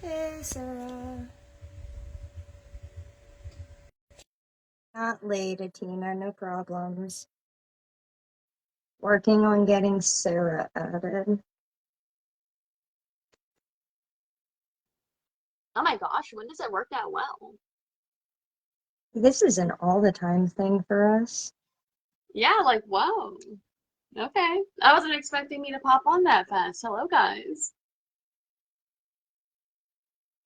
Hey, Sarah. Not late, Atina, no problems. Working on getting Sarah added. Oh my gosh, when does it work that well? This is an all the time thing for us. Yeah, like, whoa. Okay. I wasn't expecting me to pop on that fast. Hello, guys.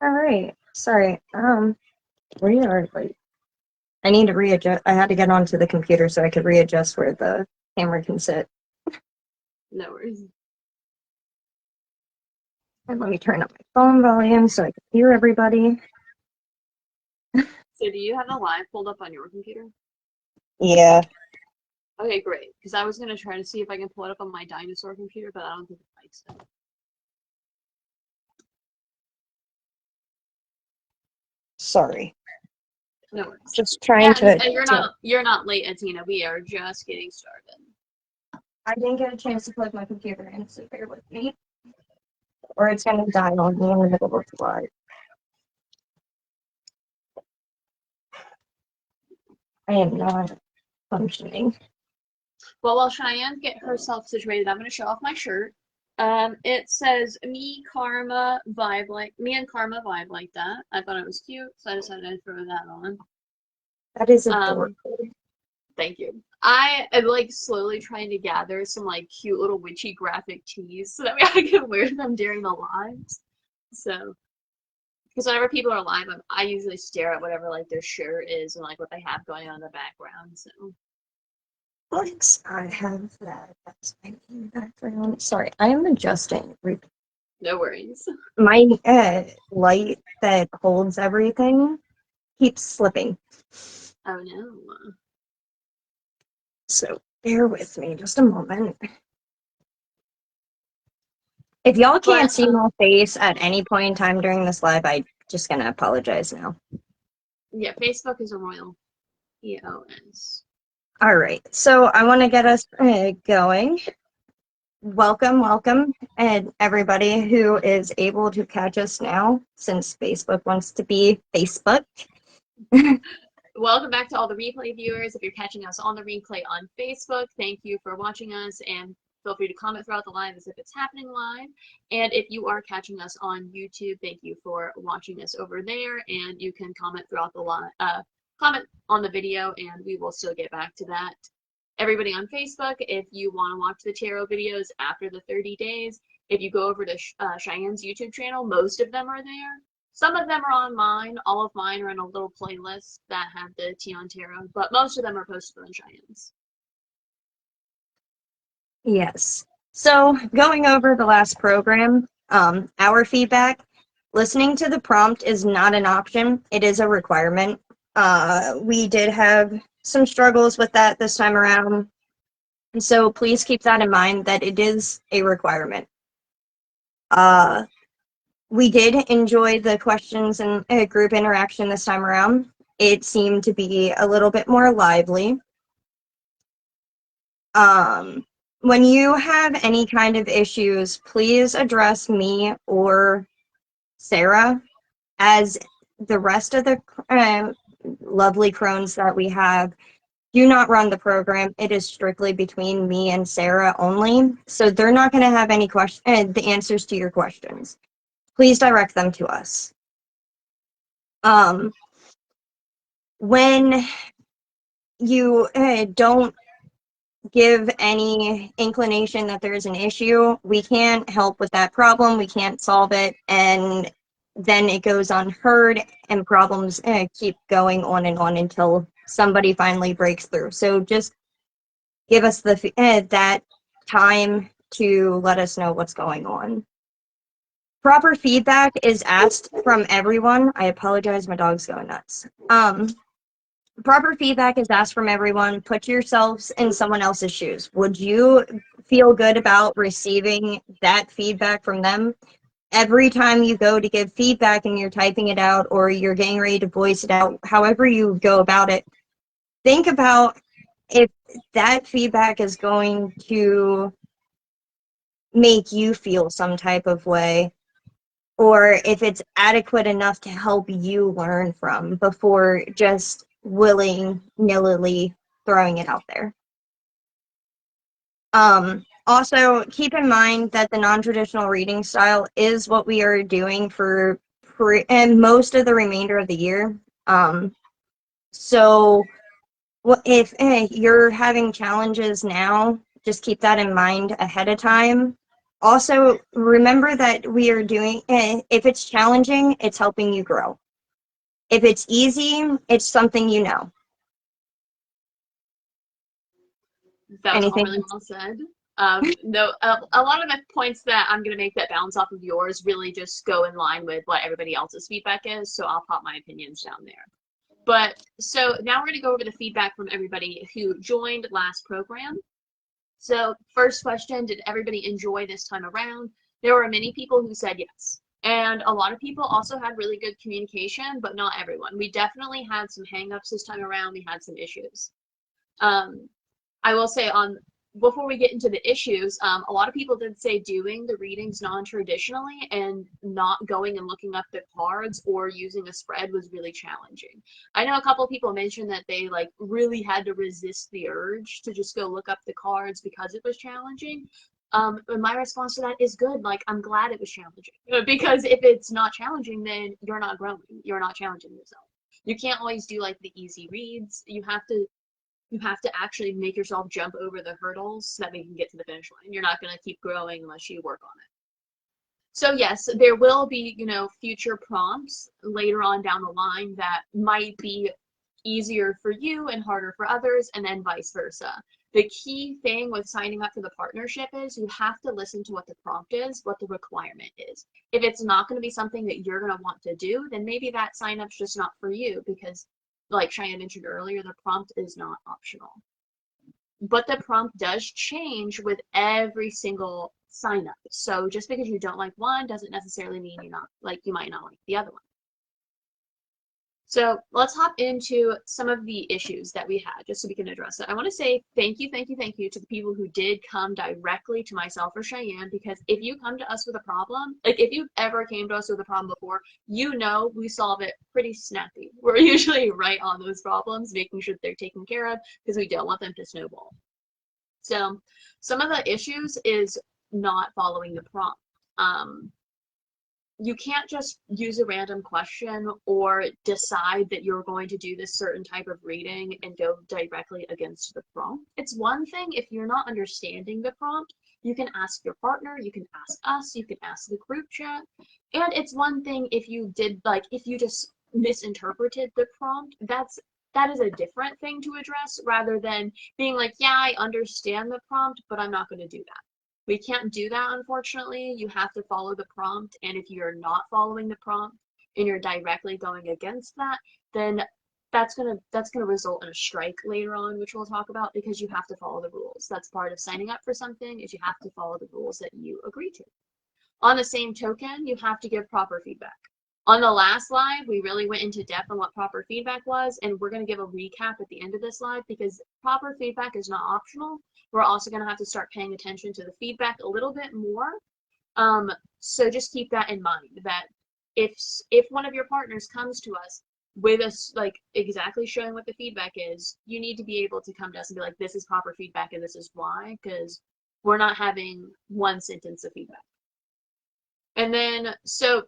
All right. Sorry. We are late. I need to readjust. I had to get onto the computer so I could readjust where the camera can sit. No worries. And let me turn up my phone volume so I can hear everybody. So do you have the live pulled up on your computer? Yeah. Okay, great. Because I was gonna try to see if I can pull it up on my dinosaur computer, but I don't think it likes it. Sorry. No worries. Just trying Yeah, to. and you're not late, Atina. We are just getting started. I didn't get a chance to plug my computer in, so bear with me. Or it's going to die on me in the middle of the live. I am not functioning. Well, while Cheyenne get herself situated, I'm gonna show off my shirt. It says me and Karma vibe like that. I thought it was cute, so I decided to throw that on. That is Um, adorable. Thank you. I am like slowly trying to gather some like cute little witchy graphic tees so that way I can wear them during the lives. So, because whenever people are live, I usually stare at whatever like their shirt is and like what they have going on in the background. So, Let's I have that. That's my main background. Sorry, I am adjusting. no worries. My light that holds everything keeps slipping. Oh no. So bear with me just a moment. If y'all can't But see my face at any point in time during this live, I'm just gonna apologize now. yeah, Facebook is a royal EOS. All right, so I want to get us going. Welcome, and everybody who is able to catch us now, since Facebook wants to be Facebook. Welcome back to all the replay viewers. If you're catching us on the replay on Facebook, thank you for watching us and feel free to comment throughout the live as if it's happening live. And if you are catching us on YouTube, thank you for watching us over there. And you can comment throughout the live, comment on the video, and we will still get back to that. Everybody on Facebook, if you want to watch the tarot videos after the 30 days, if you go over to Cheyenne's YouTube channel, most of them are there. Some of them are on mine. All of mine are in a little playlist that have the Tion Tarot, but most of them are posted on Cheyenne's. Yes. So going over the last program, our feedback, listening to the prompt is not an option. It is a requirement. We did have some struggles with that this time around. So please keep that in mind that it is a requirement. We did enjoy the questions and group interaction this time around. It seemed to be a little bit more lively. When you have any kind of issues, please address me or Sarah, as the rest of the lovely crones that we have do not run the program. It is strictly between me and Sarah only. So they're not going to have any the answers to your questions. Please direct them to us. When you don't give any inclination that there's an issue, we can't help with that problem. We can't solve it. And then it goes unheard and problems keep going on and on until somebody finally breaks through. So just give us that time to let us know what's going on. Proper feedback is asked from everyone. I apologize, my dog's going nuts. Proper feedback is asked from everyone. Put yourselves in someone else's shoes. Would you feel good about receiving that feedback from them? Every time you go to give feedback and you're typing it out or you're getting ready to voice it out, however you go about it, think about if that feedback is going to make you feel some type of way, or if it's adequate enough to help you learn from before just willy-nilly throwing it out there. Also, keep in mind that the non-traditional reading style is what we are doing for and most of the remainder of the year. So if you're having challenges now, just keep that in mind ahead of time. Also, remember that we are doing, if it's challenging, it's helping you grow. If it's easy, it's something you know. That was all Anything? really well said. No, a lot of the points that I'm going to make that bounce off of yours really just go in line with what everybody else's feedback is, so I'll pop my opinions down there. But so now we're going to go over the feedback from everybody who joined last program. So first question, did everybody enjoy this time around? There were many people who said yes. And a lot of people also had really good communication, but not everyone. We definitely had some hangups this time around. We had some issues. I will say before we get into the issues, a lot of people did say doing the readings non-traditionally and not going and looking up the cards or using a spread was really challenging. I know a couple of people mentioned that they like really had to resist the urge to just go look up the cards because it was challenging. And my response to that is good. Like, I'm glad it was challenging, because if it's not challenging, then you're not growing. You're not challenging yourself. You can't always do like the easy reads. You have to actually make yourself jump over the hurdles so that we can get to the finish line. You're not going to keep growing unless you work on it. So yes, there will be, future prompts later on down the line that might be easier for you and harder for others, and then vice versa. The key thing with signing up for the partnership is you have to listen to what the prompt is, what the requirement is. If it's not going to be something that you're going to want to do, then maybe that sign up's just not for you, because like Cheyenne mentioned earlier, the prompt is not optional. But the prompt does change with every single sign up. So just because you don't like one doesn't necessarily mean you might not like the other one. So let's hop into some of the issues that we had, just so we can address it. I want to say thank you to the people who did come directly to myself or Cheyenne, because if you come to us with a problem, like if you ever came to us with a problem before, we solve it pretty snappy. We're usually right on those problems, making sure that they're taken care of, because we don't want them to snowball. So some of the issues is not following the prompt. You can't just use a random question or decide that you're going to do this certain type of reading and go directly against the prompt. It's one thing if you're not understanding the prompt, you can ask your partner, you can ask us, you can ask the group chat. And it's one thing if you just misinterpreted the prompt, that is a different thing to address, rather than being like, yeah, I understand the prompt, but I'm not going to do that. We can't do that, unfortunately. You have to follow the prompt, and if you're not following the prompt and you're directly going against that, then that's gonna result in a strike later on, which we'll talk about, because you have to follow the rules. That's part of signing up for something, is you have to follow the rules that you agree to. On the same token, you have to give proper feedback. On the last live, we really went into depth on what proper feedback was, and we're going to give a recap at the end of this live, because proper feedback is not optional. We're also going to have to start paying attention to the feedback a little bit more. So just keep that in mind, that if one of your partners comes to us with us, like exactly showing what the feedback is, you need to be able to come to us and be like, this is proper feedback and this is why, because we're not having one sentence of feedback. And then, so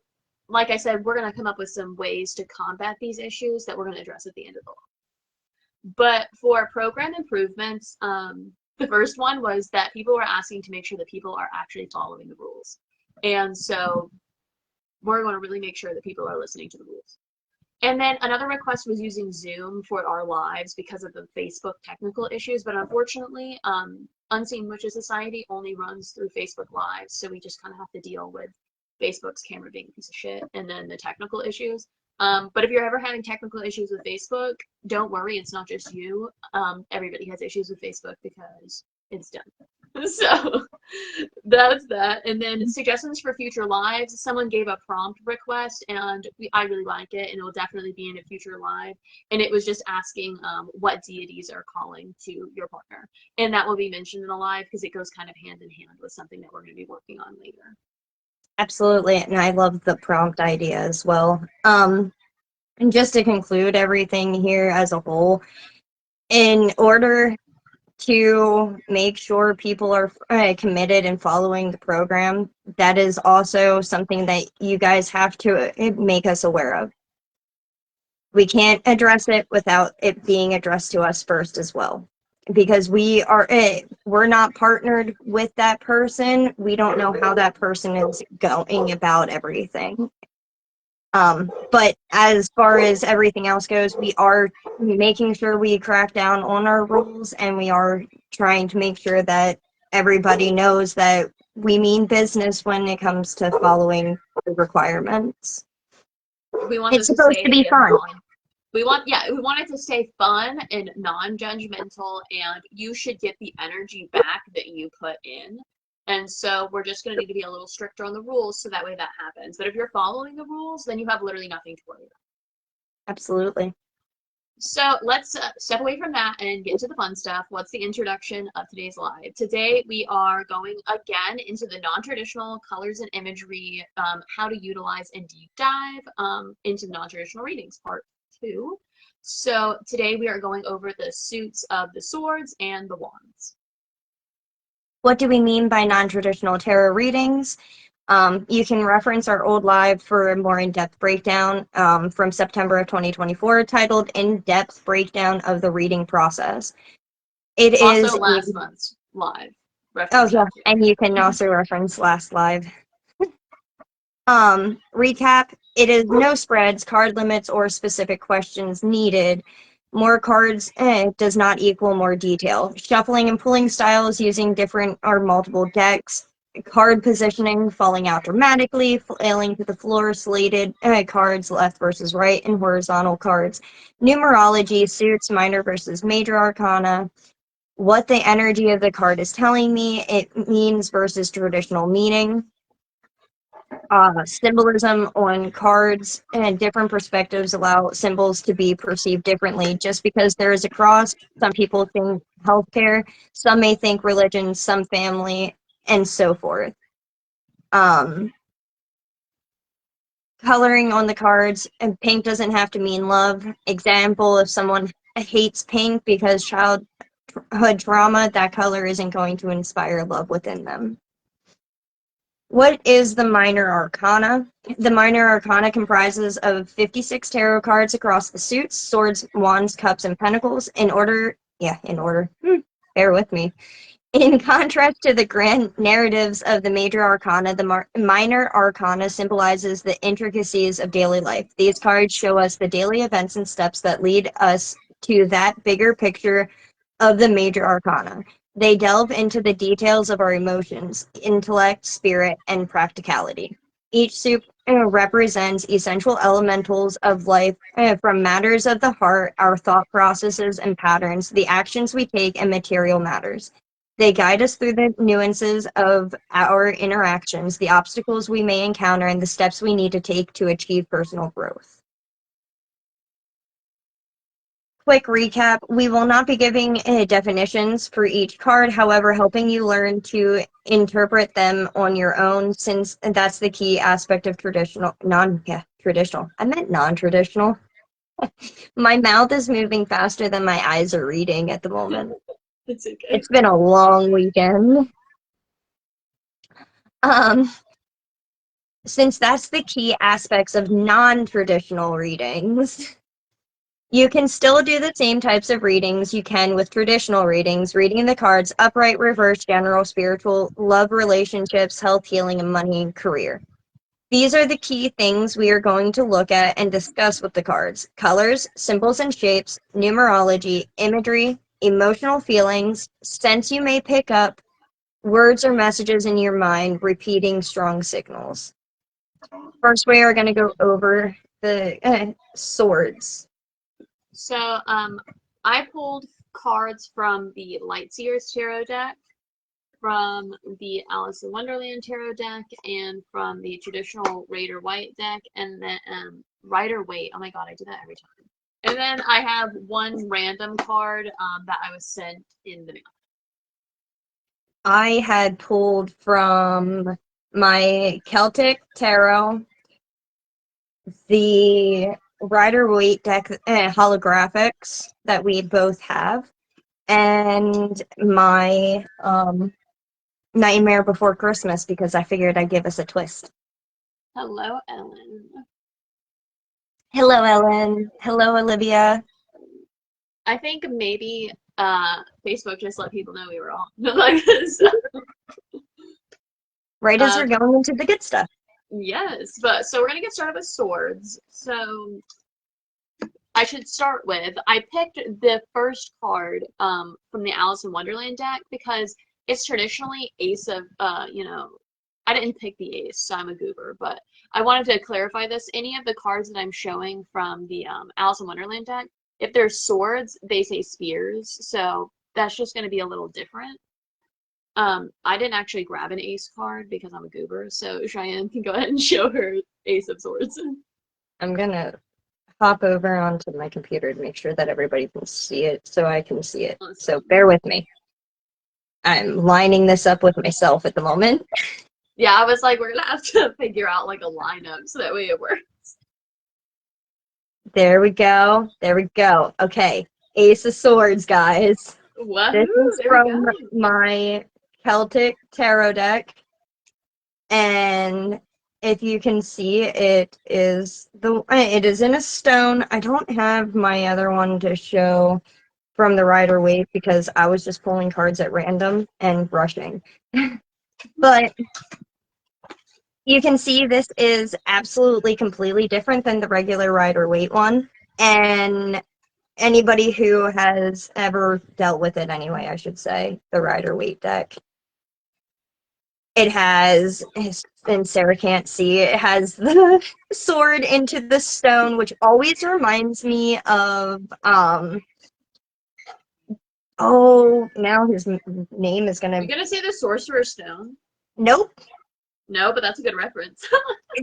like I said, we're going to come up with some ways to combat these issues that we're going to address at the end of the live. But for program improvements, the first one was that people were asking to make sure that people are actually following the rules. And so we're going to really make sure that people are listening to the rules. And then another request was using Zoom for our lives because of the Facebook technical issues, but unfortunately, Unseen Witches Society only runs through Facebook Live, so we just kind of have to deal with Facebook's camera being a piece of shit and then the technical issues. But if you're ever having technical issues with Facebook, don't worry, it's not just you. Everybody has issues with Facebook because it's dumb. So that's that. And then suggestions for future lives. Someone gave a prompt request, and I really like it, and it will definitely be in a future live. And it was just asking what deities are calling to your partner, and that will be mentioned in the live because it goes kind of hand in hand with something that we're going to be working on later. Absolutely, and I love the prompt idea as well. And just to conclude everything here as a whole, in order to make sure people are committed and following the program, that is also something that you guys have to make us aware of. We can't address it without it being addressed to us first as well, because we're not partnered with that person. We don't know how that person is going about everything. But as far as everything else goes, we are making sure we crack down on our rules, and we are trying to make sure that everybody knows that we mean business when it comes to following the requirements. We want It's supposed to be fun. We want it to stay fun and non-judgmental, and you should get the energy back that you put in. And so we're just going to need to be a little stricter on the rules so that way that happens. But if you're following the rules, then you have literally nothing to worry about. Absolutely. So let's step away from that and get into the fun stuff. What's the introduction of today's live? Today we are going again into the non-traditional colors and imagery, how to utilize and deep dive into the non-traditional readings, part 2. So today we are going over the suits of the swords and the wands. What do we mean by non-traditional tarot readings? You can reference our old live for a more in-depth breakdown from September of 2024 titled In-Depth Breakdown of the Reading Process. It also is last month's live. Oh yeah, and you can also reference last live. Recap, it is no spreads, card limits, or specific questions needed. More cards does not equal more detail. Shuffling and pulling styles using different or multiple decks. Card positioning, falling out dramatically, flailing to the floor, slated cards, left versus right, and horizontal cards. Numerology, suits, minor versus major arcana. What the energy of the card is telling me, it means versus traditional meaning. Symbolism on cards and different perspectives allow symbols to be perceived differently. Just because there is a cross, some people think healthcare, some may think religion, some family, and so forth. Coloring on the cards, and pink doesn't have to mean love. Example, if someone hates pink because childhood trauma, that color isn't going to inspire love within them. What is the Minor Arcana? The Minor Arcana comprises of 56 tarot cards across the suits, swords, wands, cups, and pentacles. In order. Bear with me. In contrast to the grand narratives of the Major Arcana, the Minor Arcana symbolizes the intricacies of daily life. These cards show us the daily events and steps that lead us to that bigger picture of the Major Arcana. They delve into the details of our emotions, intellect, spirit, and practicality. Each suit represents essential elementals of life, from matters of the heart, our thought processes and patterns, the actions we take, and material matters. They guide us through the nuances of our interactions, the obstacles we may encounter, and the steps we need to take to achieve personal growth. Quick recap, we will not be giving definitions for each card, however, helping you learn to interpret them on your own, since that's the key aspect of non-traditional. I meant non-traditional. My mouth is moving faster than my eyes are reading at the moment. It's okay. It's been a long weekend. Since that's the key aspects of non-traditional readings, you can still do the same types of readings you can with traditional readings, reading the cards upright, reverse, general, spiritual, love, relationships, health, healing, and money and career. These are the key things we are going to look at and discuss with the cards. Colors, symbols and shapes, numerology, imagery, emotional feelings, scents you may pick up, words or messages in your mind, repeating strong signals. First, we are going to go over the swords. So, I pulled cards from the Lightseers Tarot deck, from the Alice in Wonderland Tarot deck, and from the traditional Rider-Waite deck, and then Rider-Waite. Oh my god, I do that every time. And then I have one random card that I was sent in the mail. I had pulled from my Celtic Tarot, the Rider-Waite deck holographics that we both have, and my Nightmare Before Christmas, because I figured I'd give us a twist. Hello, Ellen. Hello, Ellen. Hello, Olivia. I think maybe Facebook just let people know we were on like this. Right as we're going into the good stuff. Yes, but so we're gonna get started with swords. So I should start with, I picked the first card from the Alice in Wonderland deck because it's traditionally ace of I didn't pick the ace, so I'm a goober, but I wanted to clarify this. Any of the cards that I'm showing from the Alice in Wonderland deck, if they're swords, they say spears, so that's just going to be a little different. I didn't actually grab an ace card because I'm a goober, so Cheyenne can go ahead and show her ace of swords. I'm gonna hop over onto my computer to make sure that everybody can see it so I can see it. So bear with me. I'm lining this up with myself at the moment. Yeah, I was like, we're gonna have to figure out like a lineup so that way it works. There we go. There we go. Okay. Ace of Swords, guys. Woohoo, This is there we from go. my Celtic Tarot deck. And if you can see, it is in a stone. I don't have my other one to show from the Rider-Waite because I was just pulling cards at random and rushing. But you can see this is absolutely completely different than the regular Rider-Waite one. And anybody who has ever dealt with it anyway, I should say, the Rider-Waite deck. It has, and Sarah can't see, it has the sword into the stone, which always reminds me of, oh, now his name is You're gonna say the Sorcerer's Stone? Nope. No, but that's a good reference.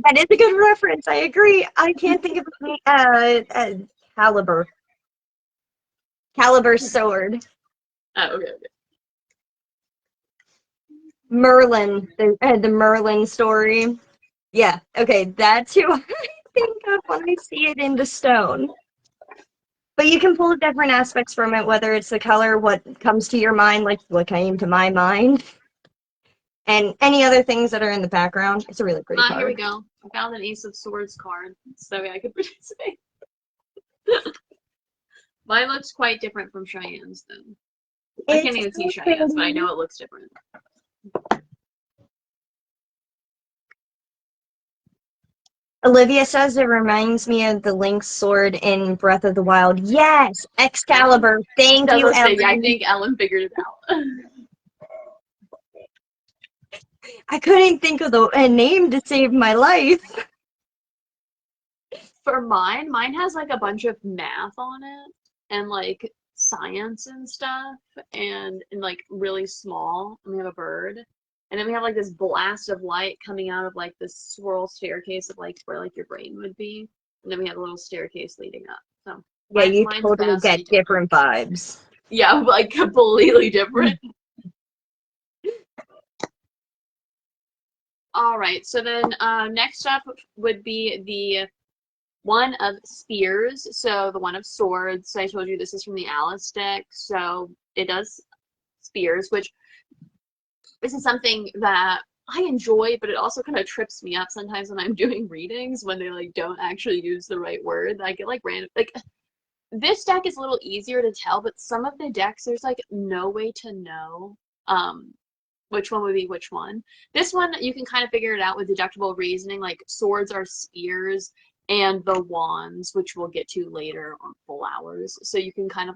That is a good reference, I agree. I can't think of Caliber. Caliber's sword. Oh, okay. Merlin, the Merlin story. Yeah, okay, that's who I think of when I see it in the stone. But you can pull different aspects from it, whether it's the color, what comes to your mind, like what came to my mind, and any other things that are in the background. It's a really pretty card. Here we go. I found an Ace of Swords card, so I could participate. Mine looks quite different from Cheyenne's, though. I can't even see Cheyenne's, but I know it looks different. Olivia says it reminds me of the Link's sword in Breath of the Wild. Yes, Excalibur. Thank you, Ellen. Yeah, I think Ellen figured it out. I couldn't think of a name to save my life. For mine has like a bunch of math on it and like science and stuff and like really small. And we have a bird. And then we have like this blast of light coming out of like this swirl staircase of like where like your brain would be. And then we have a little staircase leading up. So yeah, you totally get different vibes. Yeah, like completely different. All right, so then next up would be the one of spears, so the one of swords. So I told you this is from the Alice deck, so it does spears, which this is something that I enjoy, but it also kind of trips me up sometimes when I'm doing readings when they like don't actually use the right word. I get like random, like this deck is a little easier to tell, but some of the decks there's like no way to know which one would be which one. This one, you can kind of figure it out with deductible reasoning, like swords are spears and the wands, which we'll get to later on full hours. So you can kind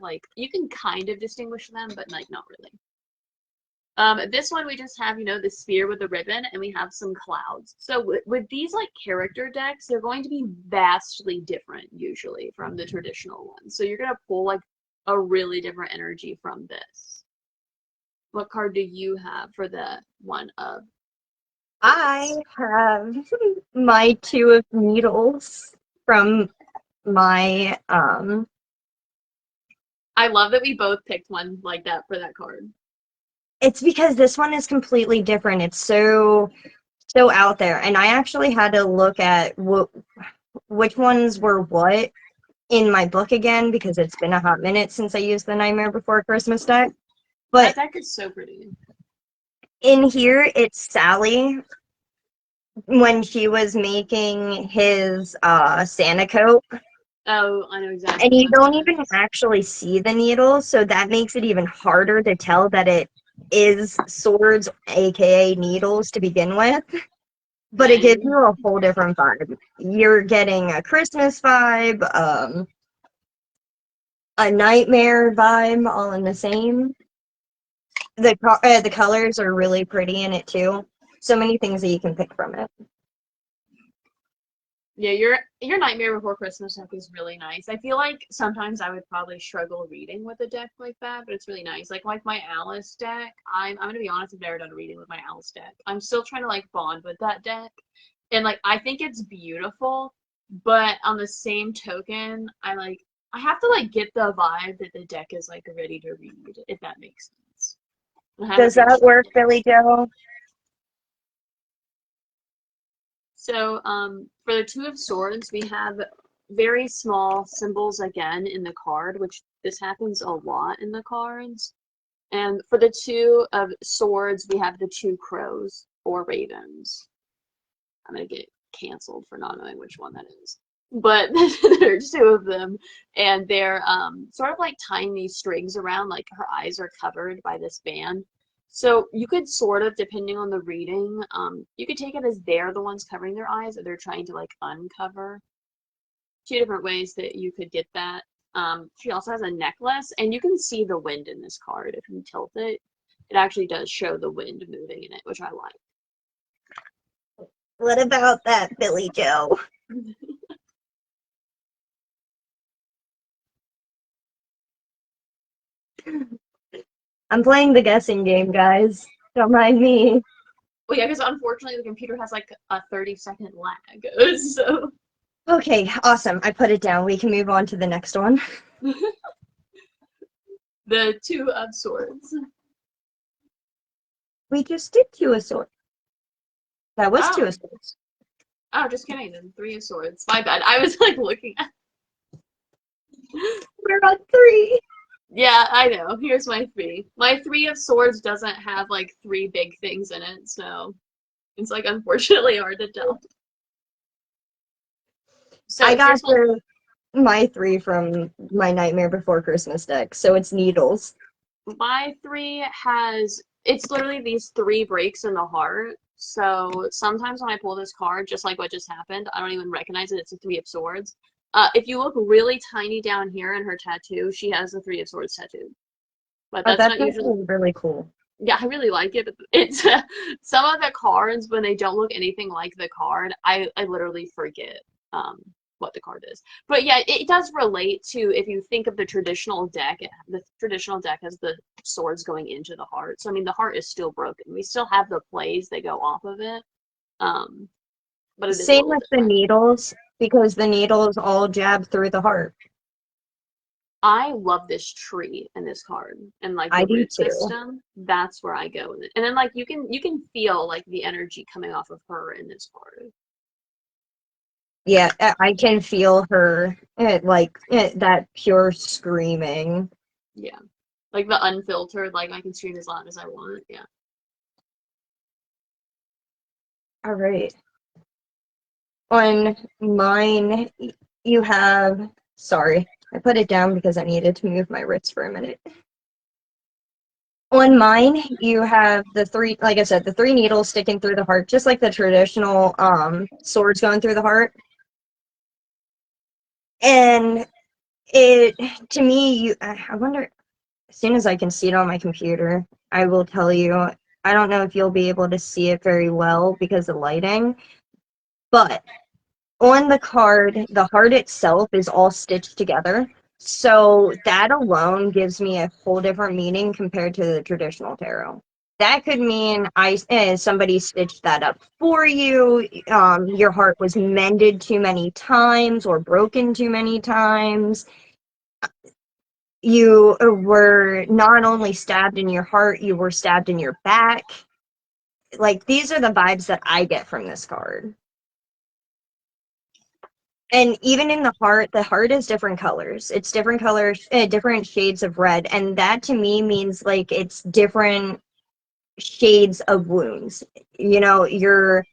of distinguish them, but like not really. This one we just have, the sphere with the ribbon, and we have some clouds. So with these like character decks, they're going to be vastly different usually from the traditional ones. So you're gonna pull like a really different energy from this. What card do you have for the one of? I have my Two of Needles from my I love that we both picked one like that for that card. It's because this one is completely different. It's so out there, and I actually had to look at which ones were what in my book again because it's been a hot minute since I used the Nightmare Before Christmas deck. But That deck is so pretty. in here, it's Sally when she was making his Santa coat. Oh, I know exactly. And you don't even actually see the needles, so that makes it even harder to tell that it is swords, aka needles, to begin with. But it gives you a whole different vibe. You're getting a Christmas vibe, a nightmare vibe, all in the same. The colors are really pretty in it too. So many things that you can pick from it. Yeah, your Nightmare Before Christmas deck is really nice. I feel like sometimes I would probably struggle reading with a deck like that, but it's really nice. Like my Alice deck, I'm gonna be honest, I've never done a reading with my Alice deck. I'm still trying to like bond with that deck. And like I think it's beautiful, but on the same token, I have to like get the vibe that the deck is like ready to read, if that makes sense. Does that work, Billy Joe? So for the Two of Swords, we have very small symbols again in the card, which this happens a lot in the cards. And for the Two of Swords, we have the two crows or ravens. I'm going to get canceled for not knowing which one that is. But there's two of them, and they're sort of like tying these strings around, like her eyes are covered by this band. So you could sort of, depending on the reading, you could take it as they're the ones covering their eyes, or they're trying to like uncover. Two different ways that you could get that. She also has a necklace, and you can see the wind in this card. If you tilt it, it actually does show the wind moving in it, which I like. What about that, Billy Joe? I'm playing the guessing game, guys. Don't mind me. Well, yeah, because unfortunately the computer has like a 30-second lag. So. Okay, awesome. I put it down. We can move on to the next one. The Two of Swords. We just did Two of Swords. That was Two of Swords. Oh, just kidding. Then Three of Swords. My bad. I was like looking at. We're on 3. Yeah, I know. Here's my 3. My Three of Swords doesn't have like 3 big things in it, so it's like unfortunately hard to tell. So I got my 3 from my Nightmare Before Christmas deck, so it's needles. My 3 it's literally these 3 breaks in the heart. So sometimes when I pull this card, just like what just happened, I don't even recognize it. It's a Three of Swords. If you look really tiny down here in her tattoo, she has the Three of Swords tattoo. But that's not usually really cool. Yeah, I really like it. But it's some of the cards when they don't look anything like the card, I literally forget what the card is. But yeah, it does relate to if you think of the traditional deck. The traditional deck has the swords going into the heart. So I mean, the heart is still broken. We still have the plays that go off of it. But it is same with the needles, because the needles all jab through the heart. I love this tree in this card and like the root system. That's where I go with it. And then like you can feel like the energy coming off of her in this card. Yeah, I can feel her that pure screaming. Yeah. Like the unfiltered, like I can scream as loud as I want. Yeah. All right. On mine, you have, sorry, I put it down because I needed to move my wrist for a minute. On mine, you have the three, like I said, the three needles sticking through the heart, just like the traditional swords going through the heart. And it, to me, I wonder, as soon as I can see it on my computer, I will tell you. I don't know if you'll be able to see it very well because of lighting, but on the card, the heart itself is all stitched together. So that alone gives me a whole different meaning compared to the traditional tarot. That could mean somebody stitched that up for you. Your heart was mended too many times or broken too many times. You were not only stabbed in your heart, you were stabbed in your back. Like, these are the vibes that I get from this card. And even in the heart is different colors. It's different colors, different shades of red. And that to me means like it's different shades of wounds. You know, you're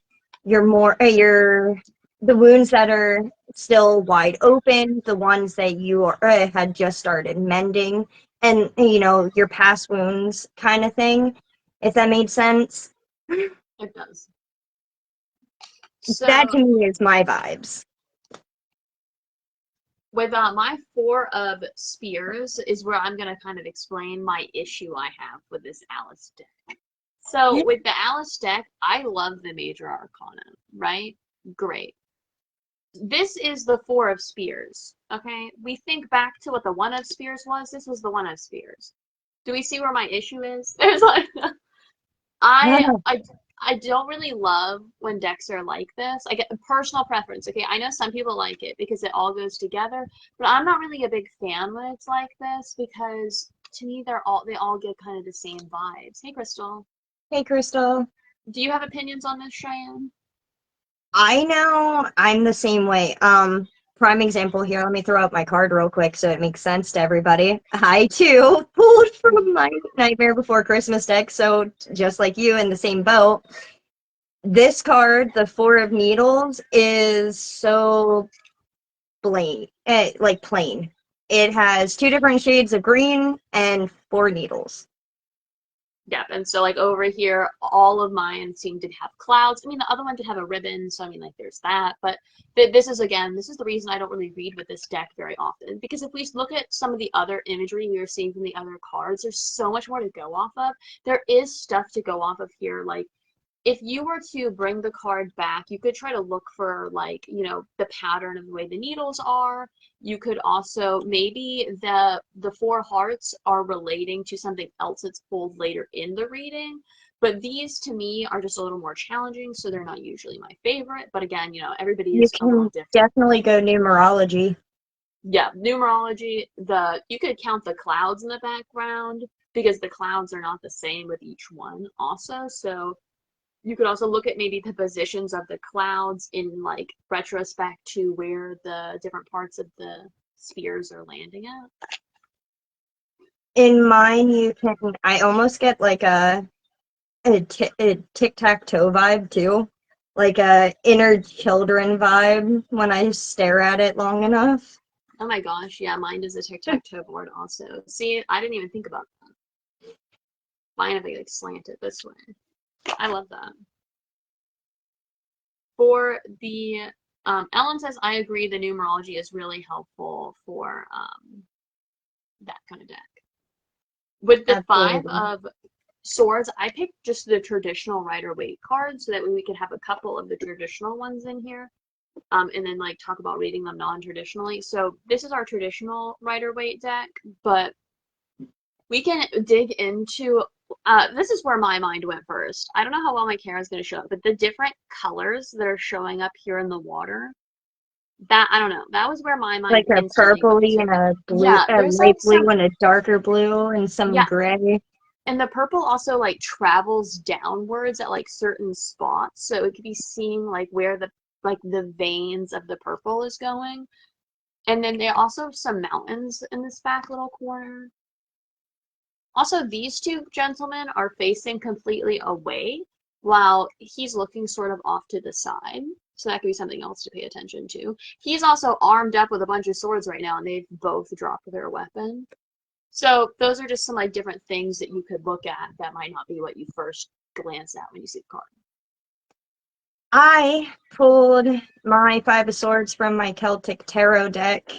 more, the wounds that are still wide open, the ones that you had just started mending, and, you know, your past wounds kind of thing, if that made sense. It does. That So to me is my vibes. with my Four of Spears is where I'm going to kind of explain my issue I have with this Alice deck. So with the Alice deck, I love the Major Arcana, right? Great. This is the Four of Spears, okay? We think back to what the One of Spears was. This was the One of Spears. Do we see where my issue is? There's like, I, I, I don't really love when decks are like this. I get personal preference, okay? I know some people like it because it all goes together, but I'm not really a big fan when it's like this because to me they all get kind of the same vibes. Hey, Crystal. Hey, Crystal. Do you have opinions on this, Cheyenne? I know I'm the same way. Prime example here. Let me throw out my card real quick so it makes sense to everybody. I too pulled from my Nightmare Before Christmas deck, so just like you, in the same boat. This card, the Four of Needles, is so plain, like plain. It has two different shades of green and four needles. Yep, and so like over here, all of mine seem to have clouds. I mean, the other one did have a ribbon, so I mean, like there's that. But this is again, this is the reason I don't really read with this deck very often because if we look at some of the other imagery we are seeing from the other cards, there's so much more to go off of. There is stuff to go off of here, like if you were to bring the card back, you could try to look for like, you know, the pattern of the way the needles are. You could also maybe the four hearts are relating to something else that's pulled later in the reading. But these to me are just a little more challenging, so they're not usually my favorite. But again, you know, everybody You is a little can different. definitely go numerology. Yeah, numerology, you could count the clouds in the background because the clouds are not the same with each one also. So you could also look at maybe the positions of the clouds in like retrospect to where the different parts of the spheres are landing at. In mine, you can. I almost get like a tic-tac-toe vibe too, like a inner children vibe when I stare at it long enough. Oh my gosh, yeah, mine is a tic-tac-toe board also. See, I didn't even think about that. Mine if I like slant it this way. I love that. For the Ellen says, I agree the numerology is really helpful for that kind of deck. With the Five Absolutely. of Swords, I picked just the traditional Rider-Waite cards so that we could have a couple of the traditional ones in here. And then like talk about reading them non-traditionally. So this is our traditional Rider-Waite deck, but we can dig into this is where my mind went first. I don't know how well my camera is going to show up, but the different colors that are showing up here in the water, that I don't know. That was where my mind Like a instantly went purpley to. and a blue, Yeah, a there's light like blue some and a darker blue and some yeah, gray. and the purple also like travels downwards at like certain spots, so it could be seeing like where the veins of the purple is going. And then there are also some mountains in this back little corner. Also, these two gentlemen are facing completely away while he's looking sort of off to the side. So that could be something else to pay attention to. He's also armed up with a bunch of swords right now, and they've both dropped their weapon. So those are just some like different things that you could look at that might not be what you first glance at when you see the card. I pulled my Five of Swords from my Celtic Tarot deck.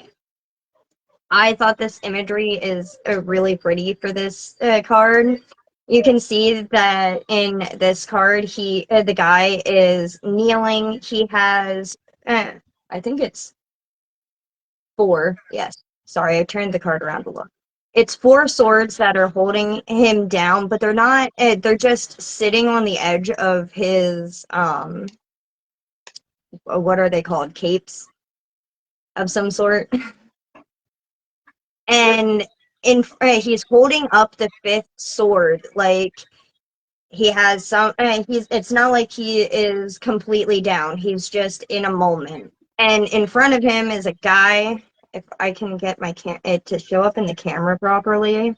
I thought this imagery is really pretty for this card. You can see that in this card, the guy is kneeling. He has, I think it's 4. Yes, sorry, I turned the card around a look. It's 4 swords that are holding him down, but they're not. They're just sitting on the edge of his what are they called? Capes of some sort. And he's holding up the 5th sword, like he has some. It's not like he is completely down. He's just in a moment. And in front of him is a guy. If I can get my it to show up in the camera properly,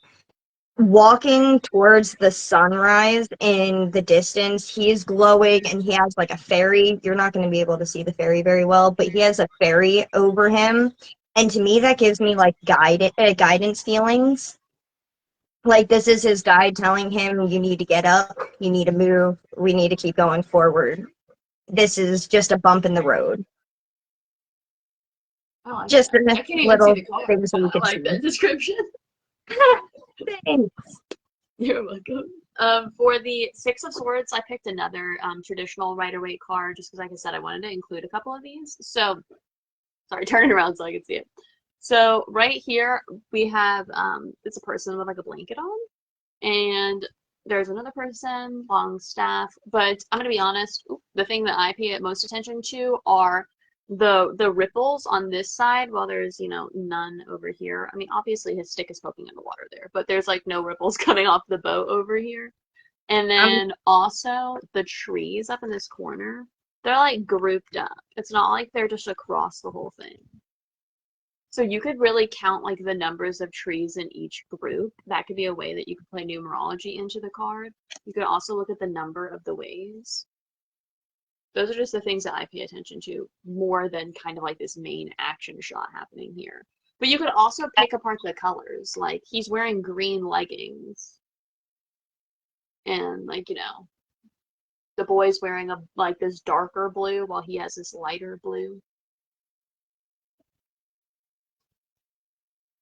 walking towards the sunrise in the distance. He's glowing and he has like a fairy. You're not going to be able to see the fairy very well, but he has a fairy over him. And to me, that gives me like guidance feelings. Like this is his guide telling him, you need to get up, you need to move, we need to keep going forward. This is just a bump in the road. I like Just that. the I can't even see little the card, things that but you I can like see. that description. Thanks. You're welcome. For the Six of Swords, I picked another traditional Rider-Waite card just because, like I said, I wanted to include a couple of these. So, sorry, turn it around so I can see it. So right here we have it's a person with like a blanket on, and there's another person, long staff. But I'm gonna be honest, the thing that I pay most attention to are the ripples on this side, while there's, you know, none over here. I mean, obviously his stick is poking in the water there, but there's like no ripples coming off the boat over here. And then also the trees up in this corner, they're like grouped up. It's not like they're just across the whole thing. So you could really count like the numbers of trees in each group. That could be a way that you could play numerology into the card. You could also look at the number of the waves. Those are just the things that I pay attention to more than kind of like this main action shot happening here. But you could also pick apart the colors. Like he's wearing green leggings. And like, you know, the boy's wearing a like this darker blue while he has this lighter blue.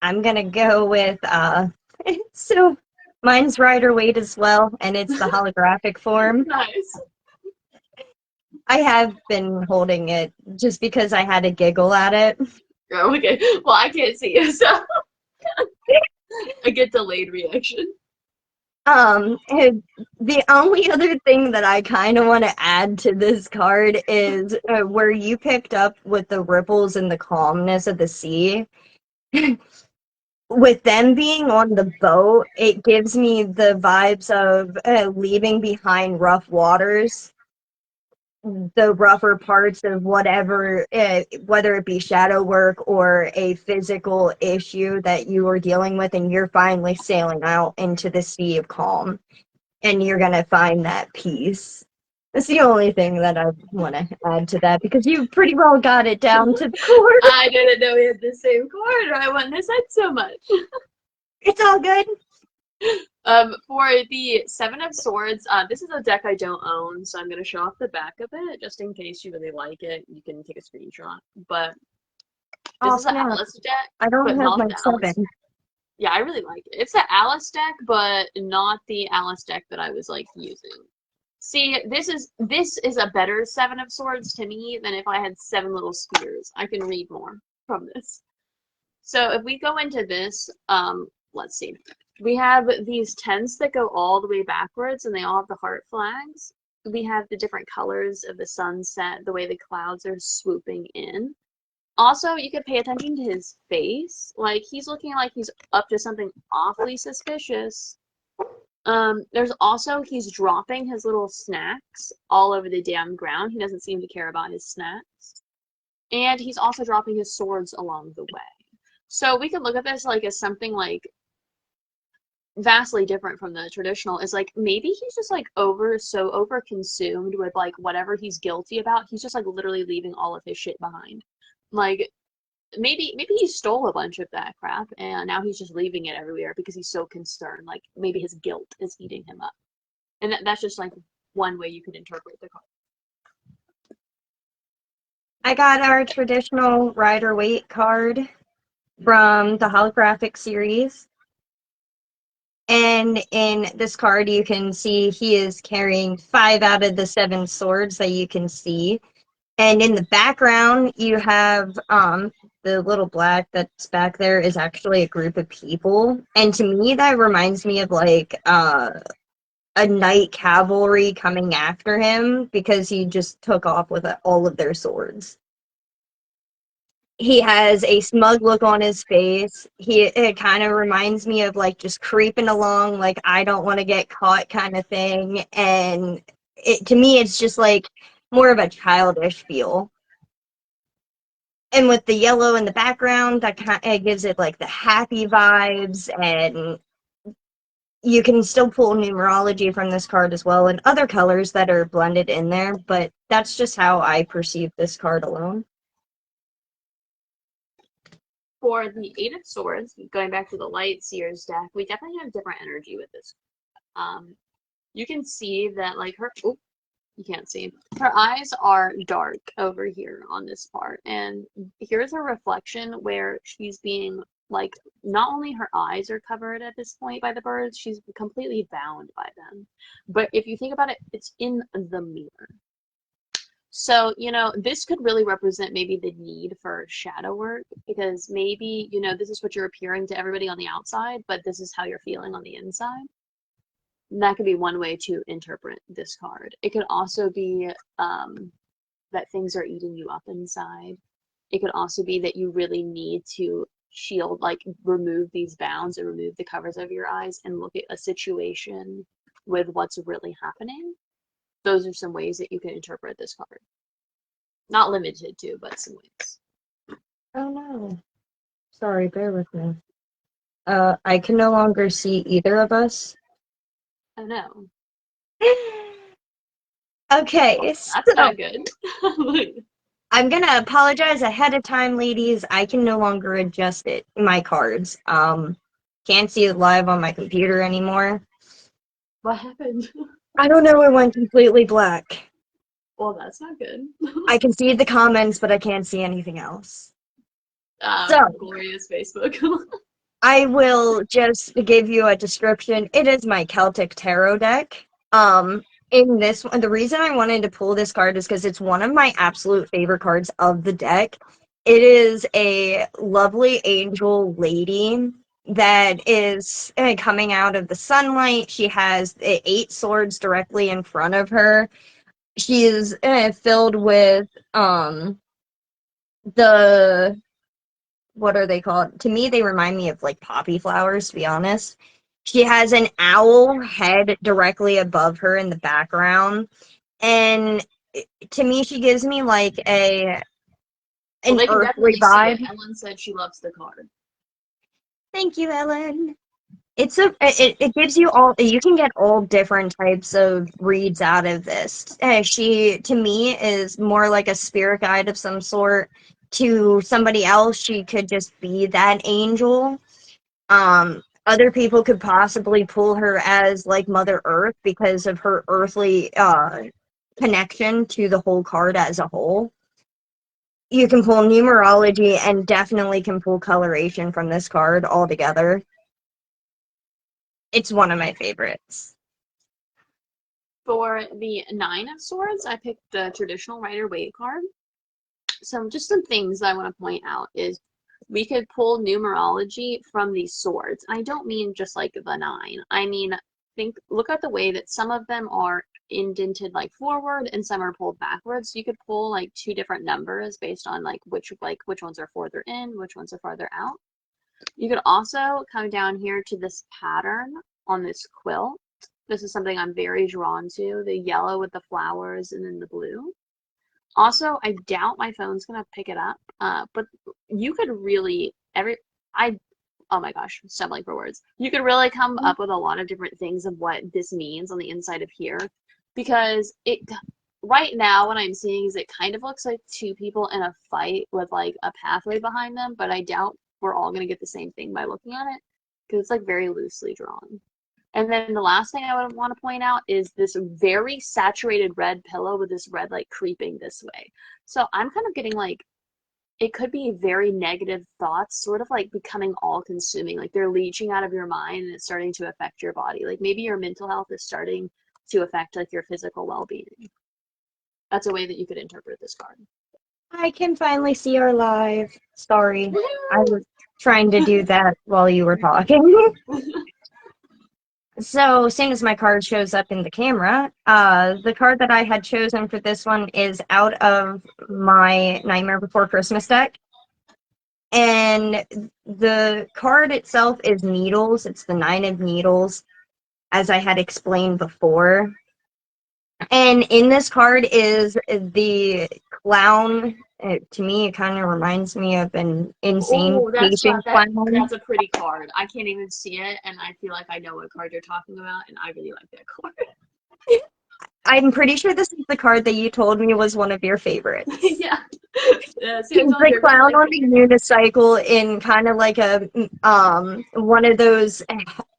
I'm gonna go with so mine's Rider-Waite as well, and it's the holographic form. Nice. I have been holding it just because I had to giggle at it. Oh, okay. Well, I can't see you, so I get delayed reaction. And the only other thing that I kind of want to add to this card is where you picked up with the ripples and the calmness of the sea. With them being on the boat, it gives me the vibes of leaving behind rough waters, the rougher parts of whatever, whether it be shadow work or a physical issue that you are dealing with, and you're finally sailing out into the sea of calm, and you're gonna find that peace. That's the only thing that I want to add to that, because you pretty well got it down to the core. I didn't know we had the same card, or I wouldn't have said so much. It's all good. For the Seven of Swords, this is a deck I don't own, so I'm going to show off the back of it, just in case you really like it. You can take a screenshot. But this is an Snap. Alice deck, I don't but have not my the Alice. 7. Yeah, I really like it. It's the Alice deck, but not the Alice deck that I was like using. See, this is a better Seven of Swords to me than if I had 7 little spears. I can read more from this. So if we go into this, let's see. We have these tents that go all the way backwards, and they all have the heart flags. We have the different colors of the sunset, the way the clouds are swooping in. Also, you could pay attention to his face. Like, he's looking like he's up to something awfully suspicious. There's also, he's dropping his little snacks all over the damn ground. He doesn't seem to care about his snacks. And he's also dropping his swords along the way. So we could look at this like as something like vastly different from the traditional. Is like maybe he's just like over consumed with like whatever he's guilty about. He's just like literally leaving all of his shit behind. Like maybe he stole a bunch of that crap and now he's just leaving it everywhere because he's so concerned. Like maybe his guilt is eating him up. And that's just like one way you could interpret the card. I got our traditional Rider-Waite card from the holographic series. And in this card, you can see he is carrying 5 out of the 7 swords that you can see. And in the background, you have the little black that's back there is actually a group of people. And to me, that reminds me of like a knight cavalry coming after him because he just took off with all of their swords. He has a smug look on his face. It kind of reminds me of like just creeping along, like I don't want to get caught kind of thing. And to me, it's just like more of a childish feel. And with the yellow in the background, that kind of gives it like the happy vibes. And you can still pull numerology from this card as well and other colors that are blended in there. But that's just how I perceive this card alone. For the Eight of Swords, going back to the Light Seers deck, we definitely have different energy with this. You can see that like you can't see. Her eyes are dark over here on this part. And here's a reflection where she's being like, not only her eyes are covered at this point by the birds, she's completely bound by them. But if you think about it, it's in the mirror. So, this could really represent maybe the need for shadow work because maybe, this is what you're appearing to everybody on the outside, but this is how you're feeling on the inside. And that could be one way to interpret this card. It could also be that things are eating you up inside. It could also be that you really need to shield, like remove these bounds and remove the covers over your eyes and look at a situation with what's really happening. Those are some ways that you can interpret this card. Not limited to, but some ways. Oh no. Sorry, bear with me. I can no longer see either of us. Oh no. Okay, Well, so that's not good. I'm gonna apologize ahead of time, ladies. I can no longer adjust my cards. Can't see it live on my computer anymore. What happened? I don't know, it went completely black. Well, that's not good. I can see the comments, but I can't see anything else. So, glorious Facebook. I will just give you a description. It is my Celtic Tarot deck. In this one, the reason I wanted to pull this card is because it's one of my absolute favorite cards of the deck. It is a lovely angel lady that is coming out of the sunlight. She has 8 swords directly in front of her. She is filled with the what are they called? To me, they remind me of like poppy flowers, to be honest. She has an owl head directly above her in the background. And to me, she gives me like an they can earthly definitely see vibe. it. Ellen said she loves the card. Thank you, Ellen. It gives you all, you can get all different types of reads out of this. She, to me, is more like a spirit guide of some sort. To somebody else, she could just be that angel. Other people could possibly pull her as like Mother Earth because of her earthly connection to the whole card as a whole. You can pull numerology and definitely can pull coloration from this card altogether. It's one of my favorites. For the Nine of Swords, I picked the traditional Rider-Waite card. So just some things I want to point out is we could pull numerology from these swords. I don't mean just like the 9. I mean, look at the way that some of them are indented like forward and some are pulled backwards. So you could pull like 2 different numbers based on like which ones are further in, which ones are farther out. You could also come down here to this pattern on this quilt. This is something I'm very drawn to, the yellow with the flowers and then the blue. Also, I doubt my phone's gonna pick it up, but you could really, oh my gosh, stumbling for words. You could really come up with a lot of different things of what this means on the inside of here, because right now what I'm seeing is it kind of looks like two people in a fight with like a pathway behind them, but I doubt we're all gonna get the same thing by looking at it because it's like very loosely drawn. And then the last thing I would want to point out is this very saturated red pillow with this red like creeping this way. So I'm kind of getting like it could be very negative thoughts, sort of like becoming all consuming. Like they're leaching out of your mind and it's starting to affect your body. Like maybe your mental health is starting to affect like your physical well-being. That's a way that you could interpret this card. I can finally see our live. Sorry, I was trying to do that while you were talking. So, seeing as my card shows up in the camera, the card that I had chosen for this one is out of my Nightmare Before Christmas deck. And the card itself is Needles. It's the Nine of Needles, as I had explained before. And in this card is the clown. To me, it kind of reminds me of an insane Oh, patient clown. that's a pretty card. I can't even see it, and I feel like I know what card you're talking about, and I really like that card. I'm pretty sure this is the card that you told me was one of your favorites. Yeah. See, I He's told the you, I really clown like on the unicycle in kind of like a one of those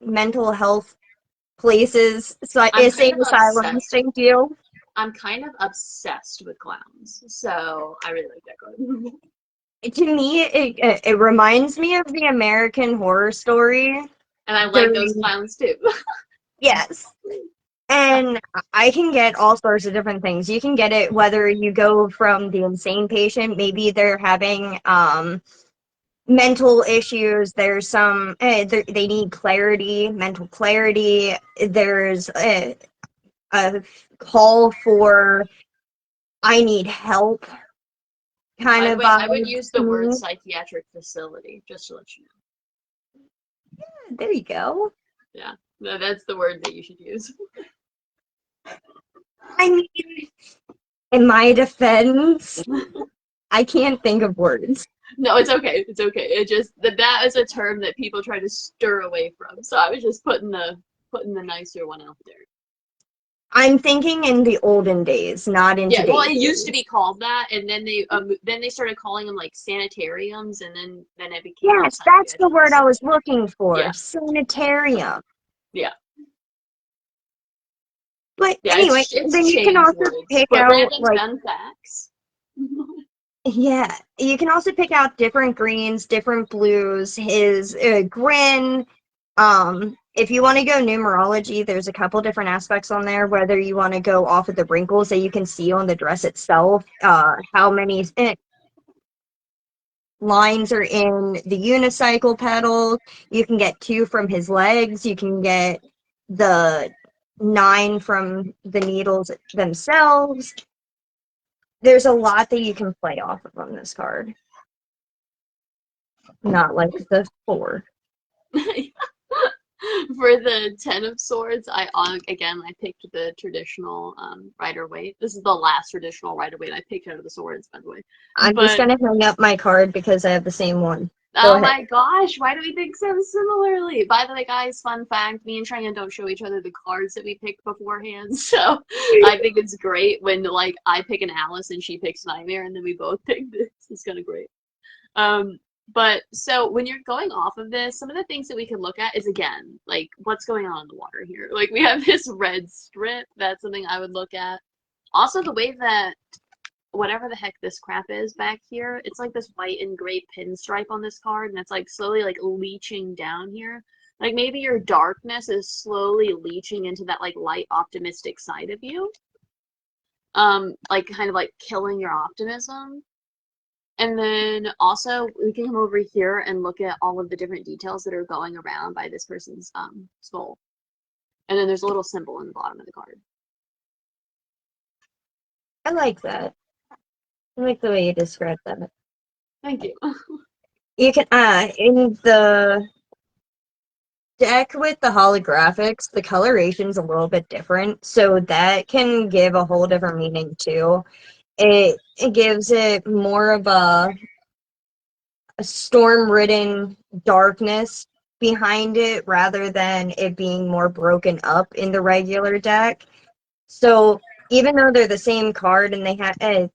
mental health places, I'm kind insane of asylums. obsessed. Thank you. I'm kind of obsessed with clowns, so I really like that card. To me, it reminds me of the American Horror Story. And I like those During, clowns too. yes. And I can get all sorts of different things. You can get it whether you go from the insane patient, maybe they're having mental issues. There's some they need clarity, mental clarity. There's a call for I need help kind of I would vibes use to the word me. psychiatric facility, just to let you know. There you go. Yeah, no, that's the word that you should use. I mean, in my defense, I can't think of words. No, it's okay. It's okay. It just that is a term that people try to stir away from. So I was just putting the nicer one out there. I'm thinking in the olden days, not in Yeah, well, today's it used to days. be called that, and then they started calling them like sanitariums, and then it became like Yes, that's the psychiatric word I was facility. looking for. Yeah, Sanitarium. yeah, But yeah. anyway, It's then you can changed also words, pick but out random like fun facts. yeah, you can also pick out different greens, different blues, his grin. If you want to go numerology, there's a couple different aspects on there, whether you want to go off of the wrinkles that you can see on the dress itself, how many lines are in the unicycle pedal. You can get 2 from his legs. You can get the 9 from the needles themselves. There's a lot that you can play off of on this card. Not like the 4. For the Ten of Swords, I picked the traditional Rider-Waite. This is the last traditional Rider-Waite I picked out of the swords, by the way. I'm just But gonna hang up my card because I have the same one. Go oh ahead. my gosh, why do we think so similarly? By the way, guys, fun fact, me and Cheyenne don't show each other the cards that we picked beforehand, so I think it's great when like I pick an Alice and she picks Nightmare and then we both pick this. It's kind of great. But so when you're going off of this, some of the things that we can look at is again, like what's going on in the water here. Like we have this red strip, that's something I would look at. Also the way that whatever the heck this crap is back here, it's like this white and gray pinstripe on this card, and it's like slowly like leaching down here. Like maybe your darkness is slowly leaching into that like light optimistic side of you. Like kind of like killing your optimism. And then also we can come over here and look at all of the different details that are going around by this person's skull. And then there's a little symbol in the bottom of the card. I like that. I like the way you described that. Thank you. You can in the deck with the holographics, the coloration's a little bit different, so that can give a whole different meaning too. It gives it more of a storm-ridden darkness behind it rather than it being more broken up in the regular deck. So even though they're the same card and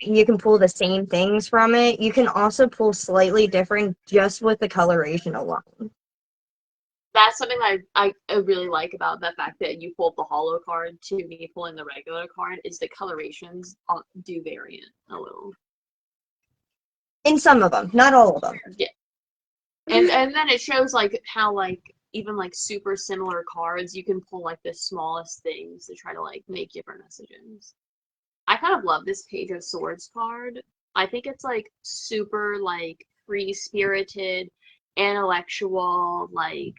you can pull the same things from it, you can also pull slightly different just with the coloration alone. That's something that I really like about the fact that you pulled the holo card to me pulling the regular card is the colorations do vary a little. In some of them, not all of them. Yeah. And then it shows like how like even like super similar cards, you can pull like the smallest things to try to like make different messages. I kind of love this Page of Swords card. I think it's like super like free-spirited, intellectual, like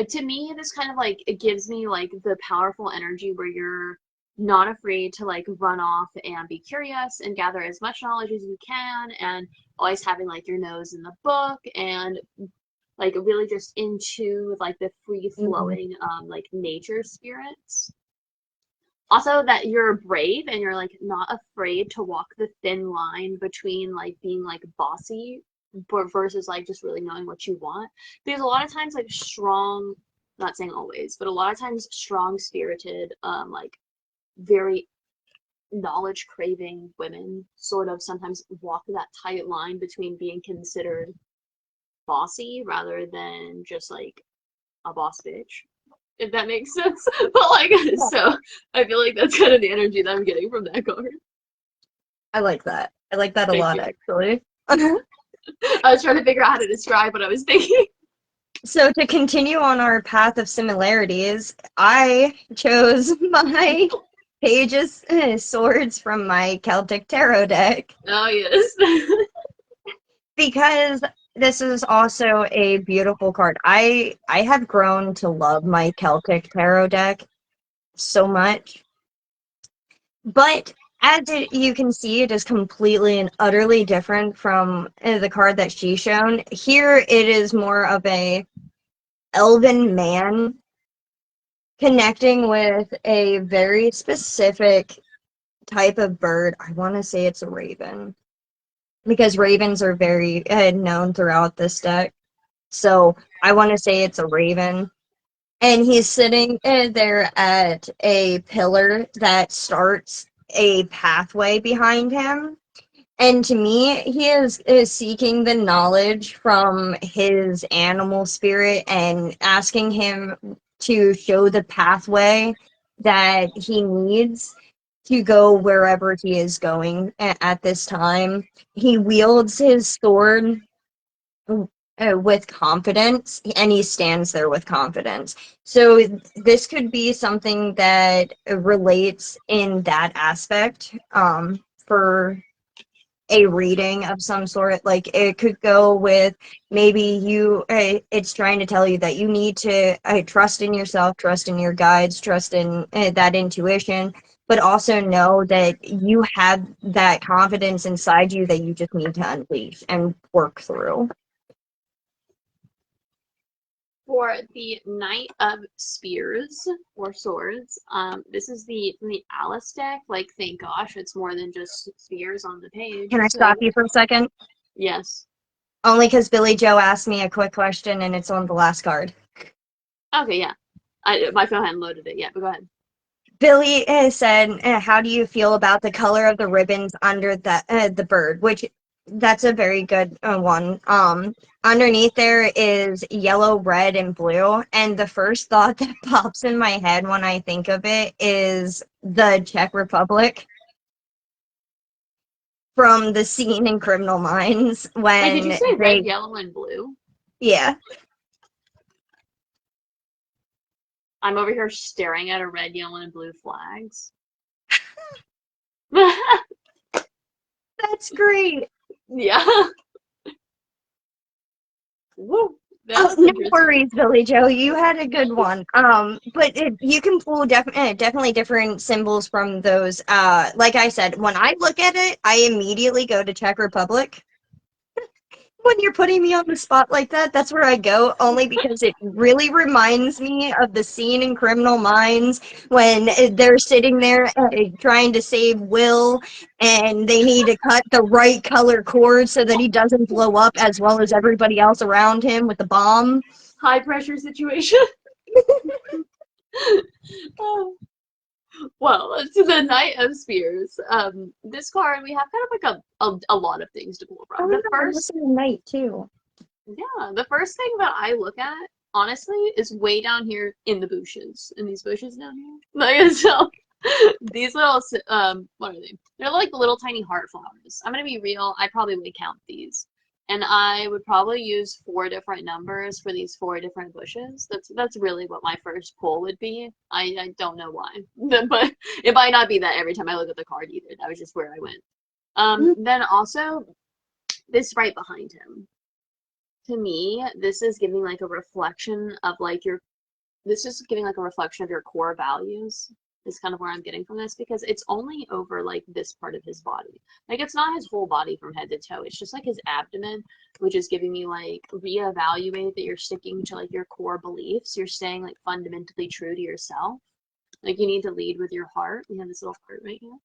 to me this kind of like it gives me like the powerful energy where you're not afraid to like run off and be curious and gather as much knowledge as you can and always having like your nose in the book and like really just into like the free flowing like nature spirits. Also that you're brave and you're like not afraid to walk the thin line between like being like bossy versus like just really knowing what you want. Because a lot of times like strong, not saying always, but a lot of times strong spirited, like very knowledge craving women sort of sometimes walk that tight line between being considered bossy rather than just like a boss bitch, if that makes sense. But like, so I feel like that's kind of the energy that I'm getting from that card. I like that. I like that a Thank lot, you. actually. I was trying to figure out how to describe what I was thinking. So to continue on our path of similarities, I chose my Page of Swords from my Celtic Tarot deck. Oh yes. Because this is also a beautiful card. I have grown to love my Celtic Tarot deck so much. But you can see, it is completely and utterly different from the card that she's shown. Here, it is more of a elven man connecting with a very specific type of bird. I want to say it's a raven, because ravens are very known throughout this deck. So I want to say it's a raven. And he's sitting there at a pillar that starts a pathway behind him. And to me, he is seeking the knowledge from his animal spirit and asking him to show the pathway that he needs to go wherever he is going at this time. He wields his sword with confidence, and he stands there with confidence. So this could be something that relates in that aspect for a reading of some sort. Like it could go with maybe it's trying to tell you that you need to trust in yourself, trust in your guides, trust in that intuition, but also know that you have that confidence inside you that you just need to unleash and work through. For the Knight of Spears or Swords, this is from the Alice deck. Like, thank gosh, it's more than just spears on the page. Can I stop you for a second? Yes. Only because Billy Joe asked me a quick question and it's on the last card. Okay, yeah. My phone hadn't loaded it yet, but go ahead. Billy said, how do you feel about the color of the ribbons under the bird? Which, that's a very good one. Underneath there is yellow, red, and blue. And the first thought that pops in my head when I think of it is the Czech Republic from the scene in Criminal Minds when Wait, did you say red, yellow, and blue? Yeah. I'm over here staring at a red, yellow, and blue flags. That's great. Yeah. Woo. Oh, no worries, Billy Joe. You had a good one. But you can pull definitely different symbols from those. Like I said, when I look at it, I immediately go to Czech Republic. When you're putting me on the spot like that, that's where I go, only because it really reminds me of the scene in Criminal Minds when they're sitting there trying to save Will, and they need to cut the right color cord so that he doesn't blow up as well as everybody else around him with the bomb. High pressure situation. Oh. Well, to the Knight of Spears. This card we have kind of like a lot of things to pull Oh, from. no, The I'm first, missing a knight too. yeah, the first thing that I look at, honestly, is way down here in the bushes, in these bushes down here. Like so, these little what are they? They're like little tiny heart flowers. I'm gonna be real. I probably would count these. And I would probably use 4 different numbers for these 4 different bushes. That's really what my first pull would be. I don't know why, but it might not be that every time I look at the card either. That was just where I went. Then also this right behind him. To me, this is giving like a reflection of like your this is giving like a reflection of your core values is kind of where I'm getting from this because it's only over like this part of his body. Like it's not his whole body from head to toe. It's just like his abdomen, which is giving me like reevaluate that you're sticking to like your core beliefs. You're staying like fundamentally true to yourself. Like you need to lead with your heart. We have this little heart right here.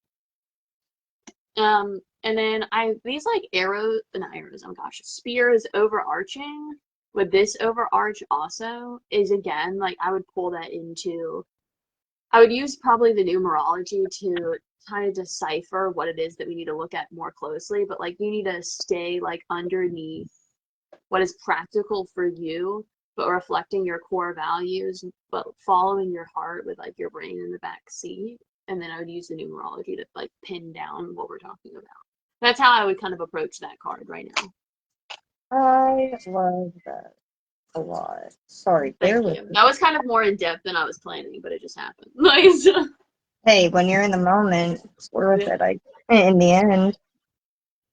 And then these like arrows, not arrows, oh gosh, spears overarching with this overarch also is again like I would pull that into I would use probably the numerology to kind of decipher what it is that we need to look at more closely, but like you need to stay like underneath what is practical for you, but reflecting your core values, but following your heart with like your brain in the back seat. And then I would use the numerology to like pin down what we're talking about. That's how I would kind of approach that card right now. I love that a lot. Sorry, bear Thank with you. me. That was kind of more in depth than I was planning, but it just happened. Nice. Hey, when you're in the moment, it's worth it. In the end.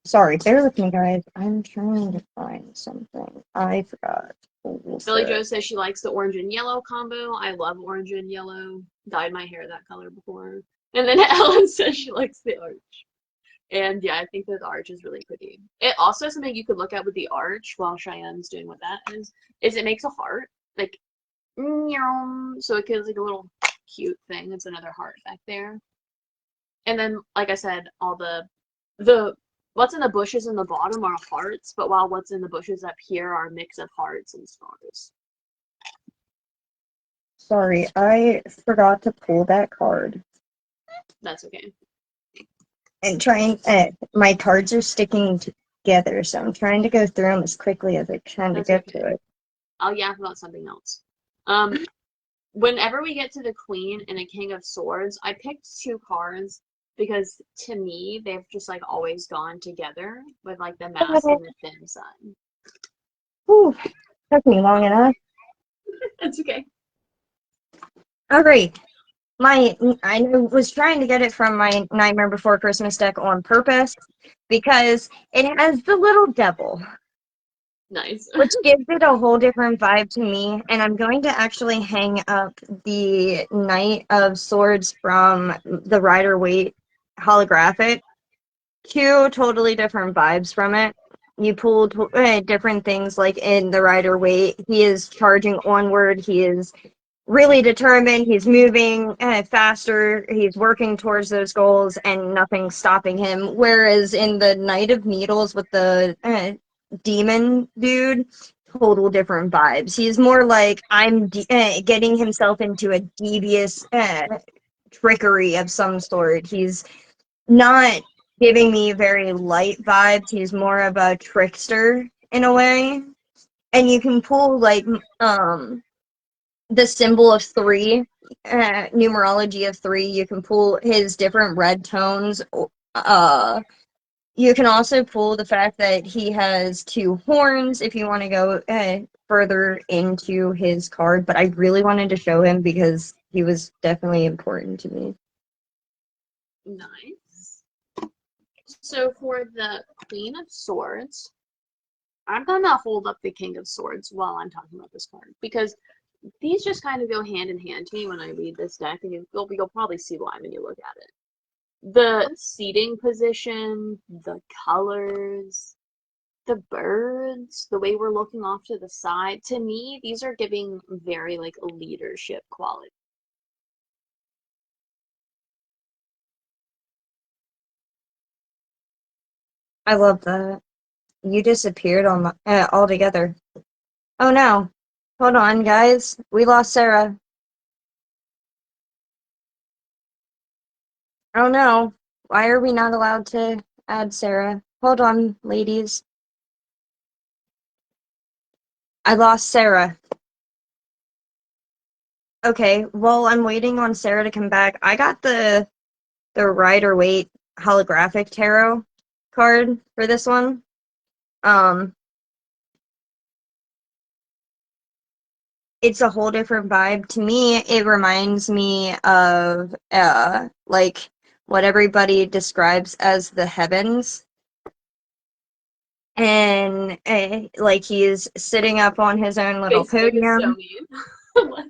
Sorry, bear with me, guys. I'm trying to find something. I forgot. Billy Joe says she likes the orange and yellow combo. I love orange and yellow. Dyed my hair that color before. And then Ellen says she likes the arch. And yeah, I think that the arch is really pretty. It also something you could look at with the arch while Cheyenne's doing what that is it makes a heart. Like, so it gives like a little cute thing. It's another heart back there. And then, like I said, all the what's in the bushes in the bottom are hearts, but while what's in the bushes up here are a mix of hearts and stars. Sorry, I forgot to pull that card. That's okay. And my cards are sticking together, so I'm trying to go through them as quickly as I can to get to it. I'll yap about something else. Whenever we get to the Queen and a King of Swords, I picked 2 cards because to me they've just like always gone together with like the Mask and the Thin Sun. Whew, took me long enough. It's okay. All right. I was trying to get it from my Nightmare Before Christmas deck on purpose because it has the little devil. Nice. Which gives it a whole different vibe to me. And I'm going to actually hang up the Knight of Swords from the Rider-Waite holographic. 2 totally different vibes from it. You pulled different things like in the Rider-Waite. He is charging onward. He is really determined. He's moving faster. He's working towards those goals and nothing's stopping him. Whereas in the Knight of Needles with the demon dude, total different vibes. He's more like I'm getting himself into a devious trickery of some sort. He's not giving me very light vibes. He's more of a trickster in a way. And you can pull like the symbol of 3, numerology of 3. You can pull his different red tones. You can also pull the fact that he has 2 horns if you want to go further into his card, but I really wanted to show him because he was definitely important to me. Nice. So for the Queen of Swords, I'm gonna hold up the King of Swords while I'm talking about this card because these just kind of go hand in hand to me when I read this deck, and you'll probably see why when you look at it. The seating position, the colors, the birds, the way we're looking off to the side, to me, these are giving very like a leadership quality. I love that. You disappeared on altogether. Oh no. Hold on, guys. We lost Sarah. Oh no. Why are we not allowed to add Sarah? Hold on, ladies. I lost Sarah. Okay, well, I'm waiting on Sarah to come back. I got the Rider-Waite holographic tarot card for this one. Um, it's a whole different vibe. To me, it reminds me of like what everybody describes as the heavens. And like he's sitting up on his own little Facebook is so podium. mean.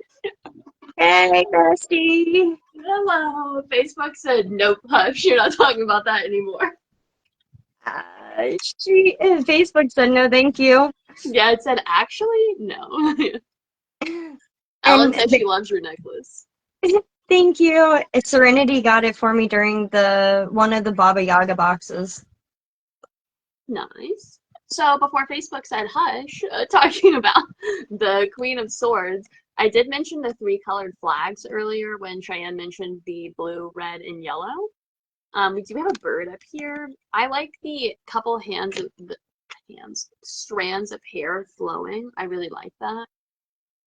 Hey, Christy. Hello. Facebook said, nope, hush, you're not talking about that anymore. Facebook said no, thank you. Yeah, it said, actually, no. Ellen And says she loves your necklace. thank you. Serenity got it for me during the one of the Baba Yaga boxes. Nice. So before Facebook said hush, talking about the Queen of Swords, I did mention the three colored flags earlier when Cheyenne mentioned the blue, red, and yellow. We do have a bird up here. I like the couple strands of hair flowing. I really like that.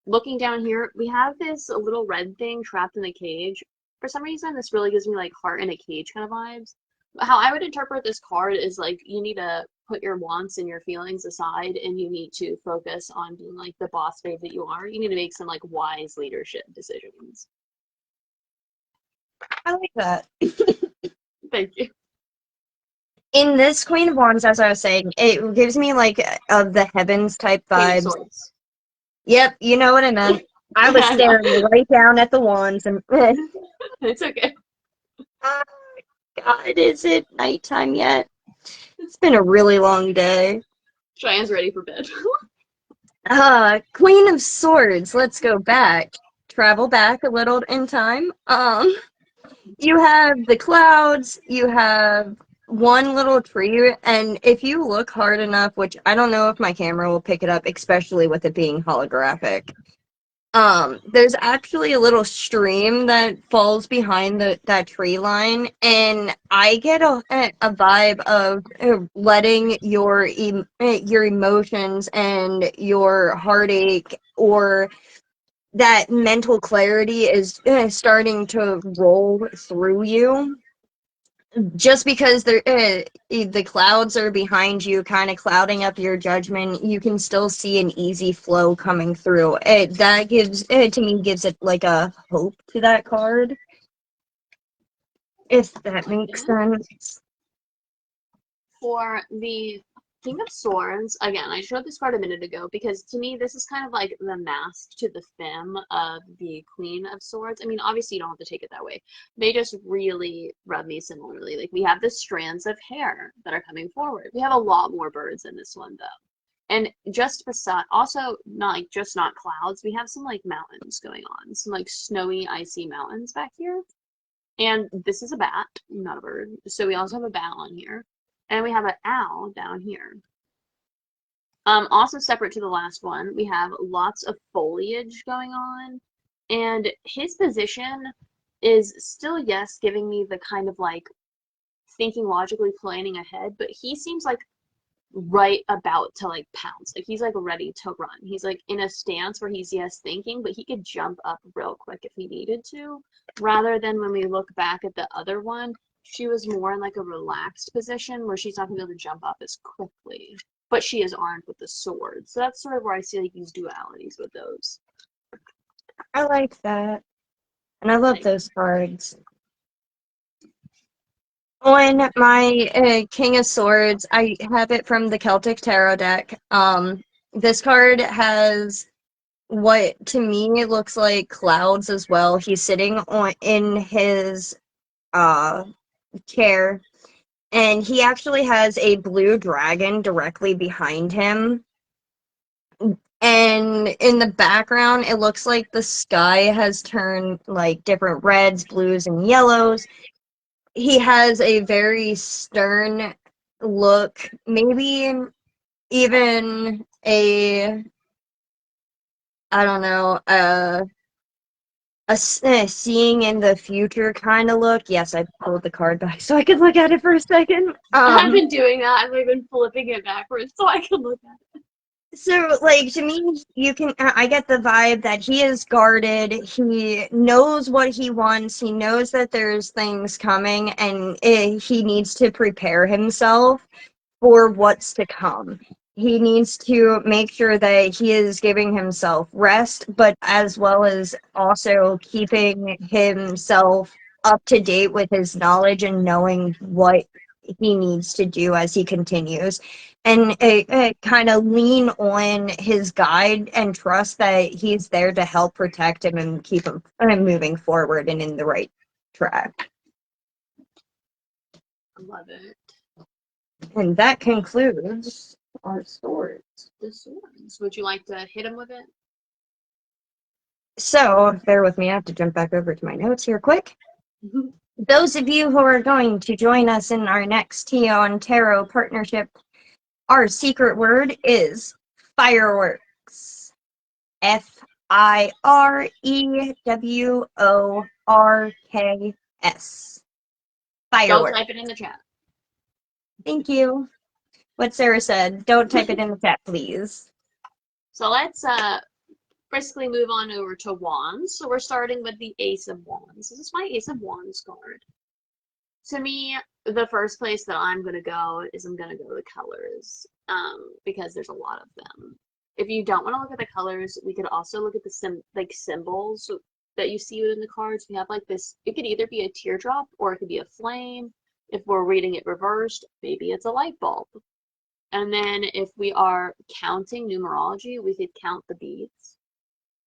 Looking down here, we have this little red thing trapped in a cage. For some reason, this really gives me like heart in a cage kind of vibes. How I would interpret this card is like you need to put your wants and your feelings aside and you need to focus on being like the boss babe that you are. You need to make some like wise leadership decisions. I like that. Thank you. In this Queen of Wands, as I was saying, it gives me like of the heavens type Queen of vibes. Swords. Yep, you know what I meant. I was I know. staring right down at the wands and It's okay. oh, God, is it nighttime yet? It's been a really long day. Cheyenne's ready for bed. Queen of Swords, let's go back. Travel back a little in time. You have the clouds, you have one little tree, and if you look hard enough, which I don't know if my camera will pick it up, especially with it being holographic. There's actually a little stream that falls behind that tree line, and I get a vibe of letting your emotions and your heartache or that mental clarity is starting to roll through you just because the clouds are behind you kind of clouding up your judgment. You can still see an easy flow coming through it. That gives it to me, gives it like a hope to that card, if that makes Yeah. sense. For the King of Swords, again, I showed this card a minute ago because to me this is kind of like the mask to the femme of the Queen of Swords. I mean, obviously you don't have to take it that way. They just really rub me similarly. Like we have the strands of hair that are coming forward. We have a lot more birds in this one though. And just beside, also not clouds, we have some like mountains going on, some like snowy, icy mountains back here. And this is a bat, not a bird. So we also have a bat on here. And we have an owl down here. Also separate to the last one, we have lots of foliage going on. And his position is still, yes, giving me the kind of like thinking logically, planning ahead, but he seems like right about to like pounce. Like he's like ready to run. He's like in a stance where he's yes thinking, but he could jump up real quick if he needed to. Rather than when we look back at the other one, she was more in like a relaxed position where she's not gonna be able to jump up as quickly. But she is armed with the sword. So that's sort of where I see like these dualities with those. I like that, and I love Like, those cards. On my King of Swords, I have it from the Celtic Tarot deck. This card has what to me looks like clouds as well. He's sitting on in his uh chair, and he actually has a blue dragon directly behind him. And in the background, it looks like the sky has turned like different reds, blues, and yellows. He has a very stern look, maybe even a I don't know, seeing in the future kind of look. Yes, I pulled the card back so I could look at it for a second. I've been doing that. I've like, been flipping it backwards so I can look at it. So, like, to me, I get the vibe that he is guarded. He knows what he wants. He knows that there's things coming, and he needs to prepare himself for what's to come. He needs to make sure that he is giving himself rest, but as well as also keeping himself up to date with his knowledge and knowing what he needs to do as he continues. And kind of lean on his guide and trust that he's there to help protect him and keep him moving forward and in the right track. I love it. And that concludes our stories. The swords. Would you like to hit him with it? So, bear with me, I have to jump back over to my notes here quick. Those of you who are going to join us in our next Tio and Tarot partnership, our secret word is fireworks. FIREWORKS. Don't Fireworks. type it in the chat. Thank you. What Sarah said, don't type it in the chat, please. So let's briskly move on over to wands. So we're starting with the Ace of Wands. This is my Ace of Wands card. To me, the first place that I'm going to go is I'm going to go to the colors because there's a lot of them. If you don't want to look at the colors, we could also look at the symbols that you see within the cards. We have like this, it could either be a teardrop or it could be a flame. If we're reading it reversed, maybe it's a light bulb. And then if we are counting numerology, we could count the beads.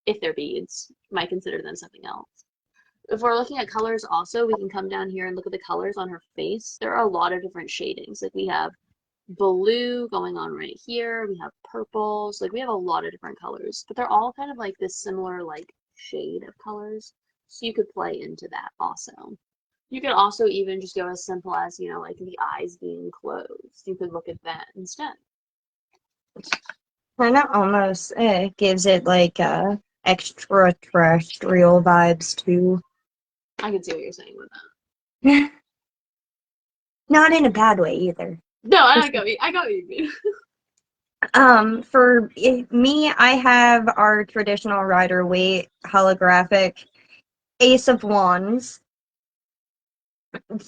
If they're beads, you might consider them something else. If we're looking at colors also, we can come down here and look at the colors on her face. There are a lot of different shadings. Like we have blue going on right here. We have purples. Like we have a lot of different colors, but they're all kind of like this similar like shade of colors. So you could play into that also. You could also even just go as simple as, you know, like the eyes being closed. You could look at that instead. And that almost gives it like extraterrestrial vibes too. I can see what you're saying with that. Not in a bad way either. No, I got what you mean. For me, I have our traditional Rider-Waite holographic Ace of Wands.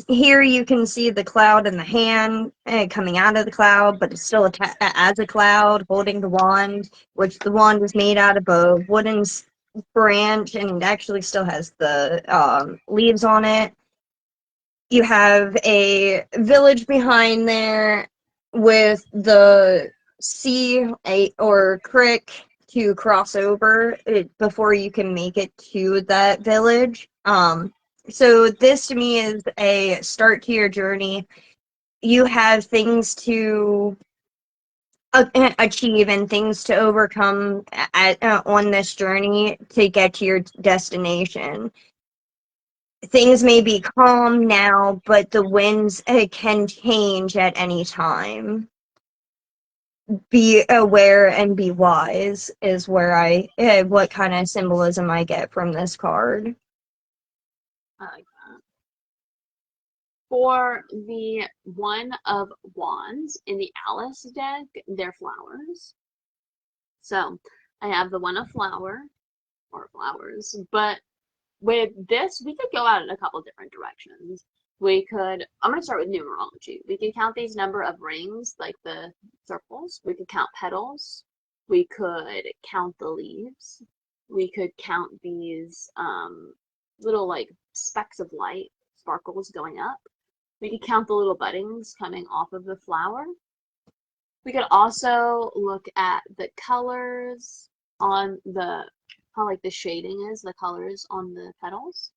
Here you can see the cloud and the hand coming out of the cloud, but it's still as a cloud holding the wand, which the wand is made out of a wooden branch and actually still has the leaves on it. You have a village behind there with the sea or creek to cross over before you can make it to that village. So this to me is a start to your journey. You have things to achieve and things to overcome on this journey to get to your destination. Things may be calm now, but the winds can change at any time. Be aware and be wise is where what kind of symbolism I get from this card. I like that. For the One of Wands in the Alice deck, they're flowers. So I have the One of Flower, or flowers, but with this, we could go out in a couple different directions. I'm going to start with numerology. We could count these number of rings, like the circles. We could count petals. We could count the leaves. We could count these little like specks of light, sparkles going up. We could count the little buddings coming off of the flower. We could also look at the colors on how like the shading is, the colors on the petals.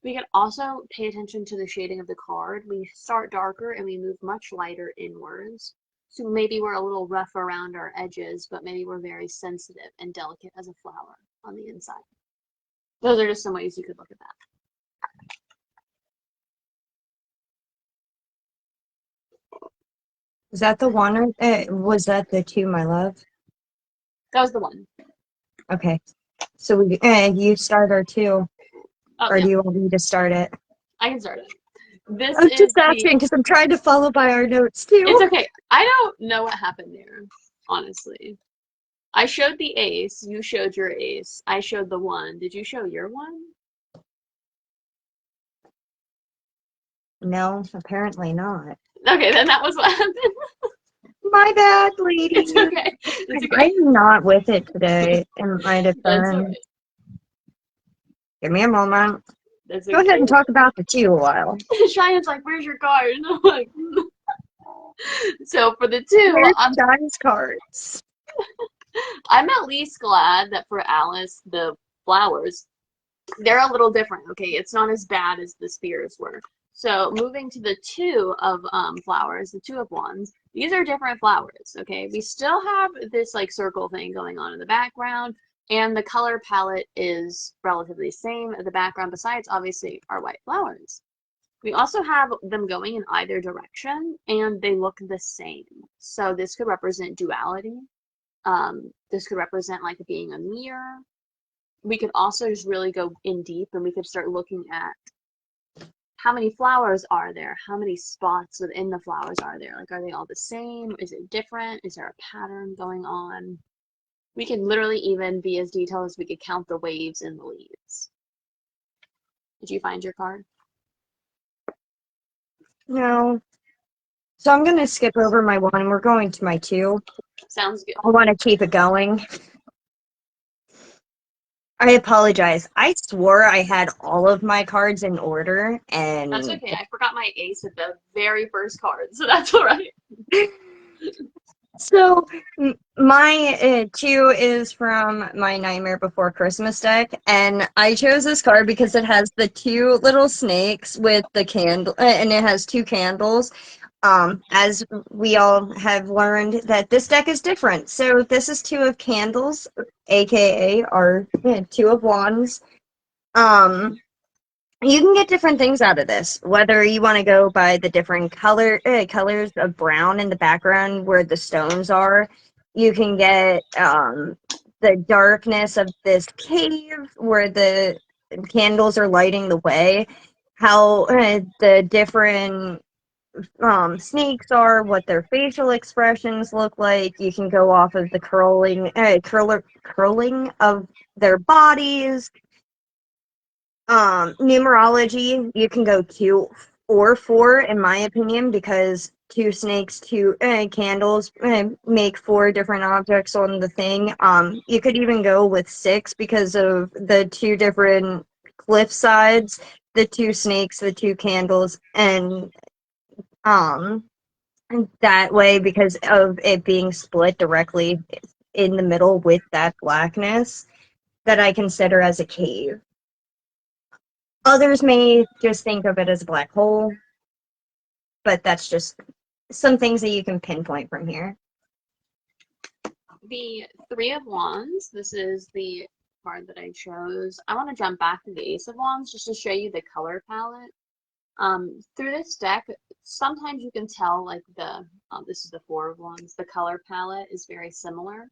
We can also pay attention to the shading of the card. We start darker and we move much lighter inwards. So maybe we're a little rough around our edges, but maybe we're very sensitive and delicate as a flower on the inside. Those are just some ways you could look at that. Is that the one or was that the two, my love? That was the one. Okay. So you start or two, Oh, or yeah, do you want me to start it? I can start it. This I'm is just asking because I'm trying to follow by our notes too. It's okay. I don't know what happened there, honestly. I showed the ace, you showed your ace, I showed the one. Did you show your one? No, apparently not. Okay, then that was what happened. My bad, lady. It's okay. It's okay. I'm not with it today, in my That's all defense. right. Give me a moment. That's Go ahead okay. and talk about the two a while. Cheyenne's like, "Where's your card?" And I'm like, so for the two, Where's Shy's cards? I'm at least glad that for Alice, the flowers, they're a little different, okay? It's not as bad as the spears were. So moving to the two of flowers, the two of wands, these are different flowers, okay? We still have this like circle thing going on in the background, and the color palette is relatively the same. The background, besides obviously our white flowers. We also have them going in either direction, and they look the same. So this could represent duality. This could represent like being a mirror. We could also just really go in deep and we could start looking at how many flowers are there? How many spots within the flowers are there? Like, are they all the same? Is it different? Is there a pattern going on? We can literally even be as detailed as we could count the waves in the leaves. Did you find your card? No. So I'm going to skip over my one. We're going to my two. Sounds good. I want to keep it going. I apologize. I swore I had all of my cards in order, That's and okay. I forgot my ace at the very first card, so that's all right. so my two is from my Nightmare Before Christmas deck, and I chose this card because it has the two little snakes with the candle, and it has two candles. As we all have learned that this deck is different. So this is two of candles, aka our two of wands. Um, you can get different things out of this, whether you want to go by the different colors of brown in the background where the stones are. You can get the darkness of this cave where the candles are lighting the way. How the different snakes are, what their facial expressions look like. You can go off of the curling of their bodies. Numerology, you can go 2 or 4, in my opinion, because two snakes, two candles make 4 different objects on the thing. You could even go with 6 because of the 2 different cliff sides, the 2 snakes, the 2 candles, um, and that way, because of it being split directly in the middle with that blackness, that I consider as a cave. Others may just think of it as a black hole, but that's just some things that you can pinpoint from here. The Three of Wands, this is the card that I chose. I want to jump back to the Ace of Wands just to show you the color palette. Through this deck, sometimes you can tell like this is the Four of Wands, the color palette is very similar,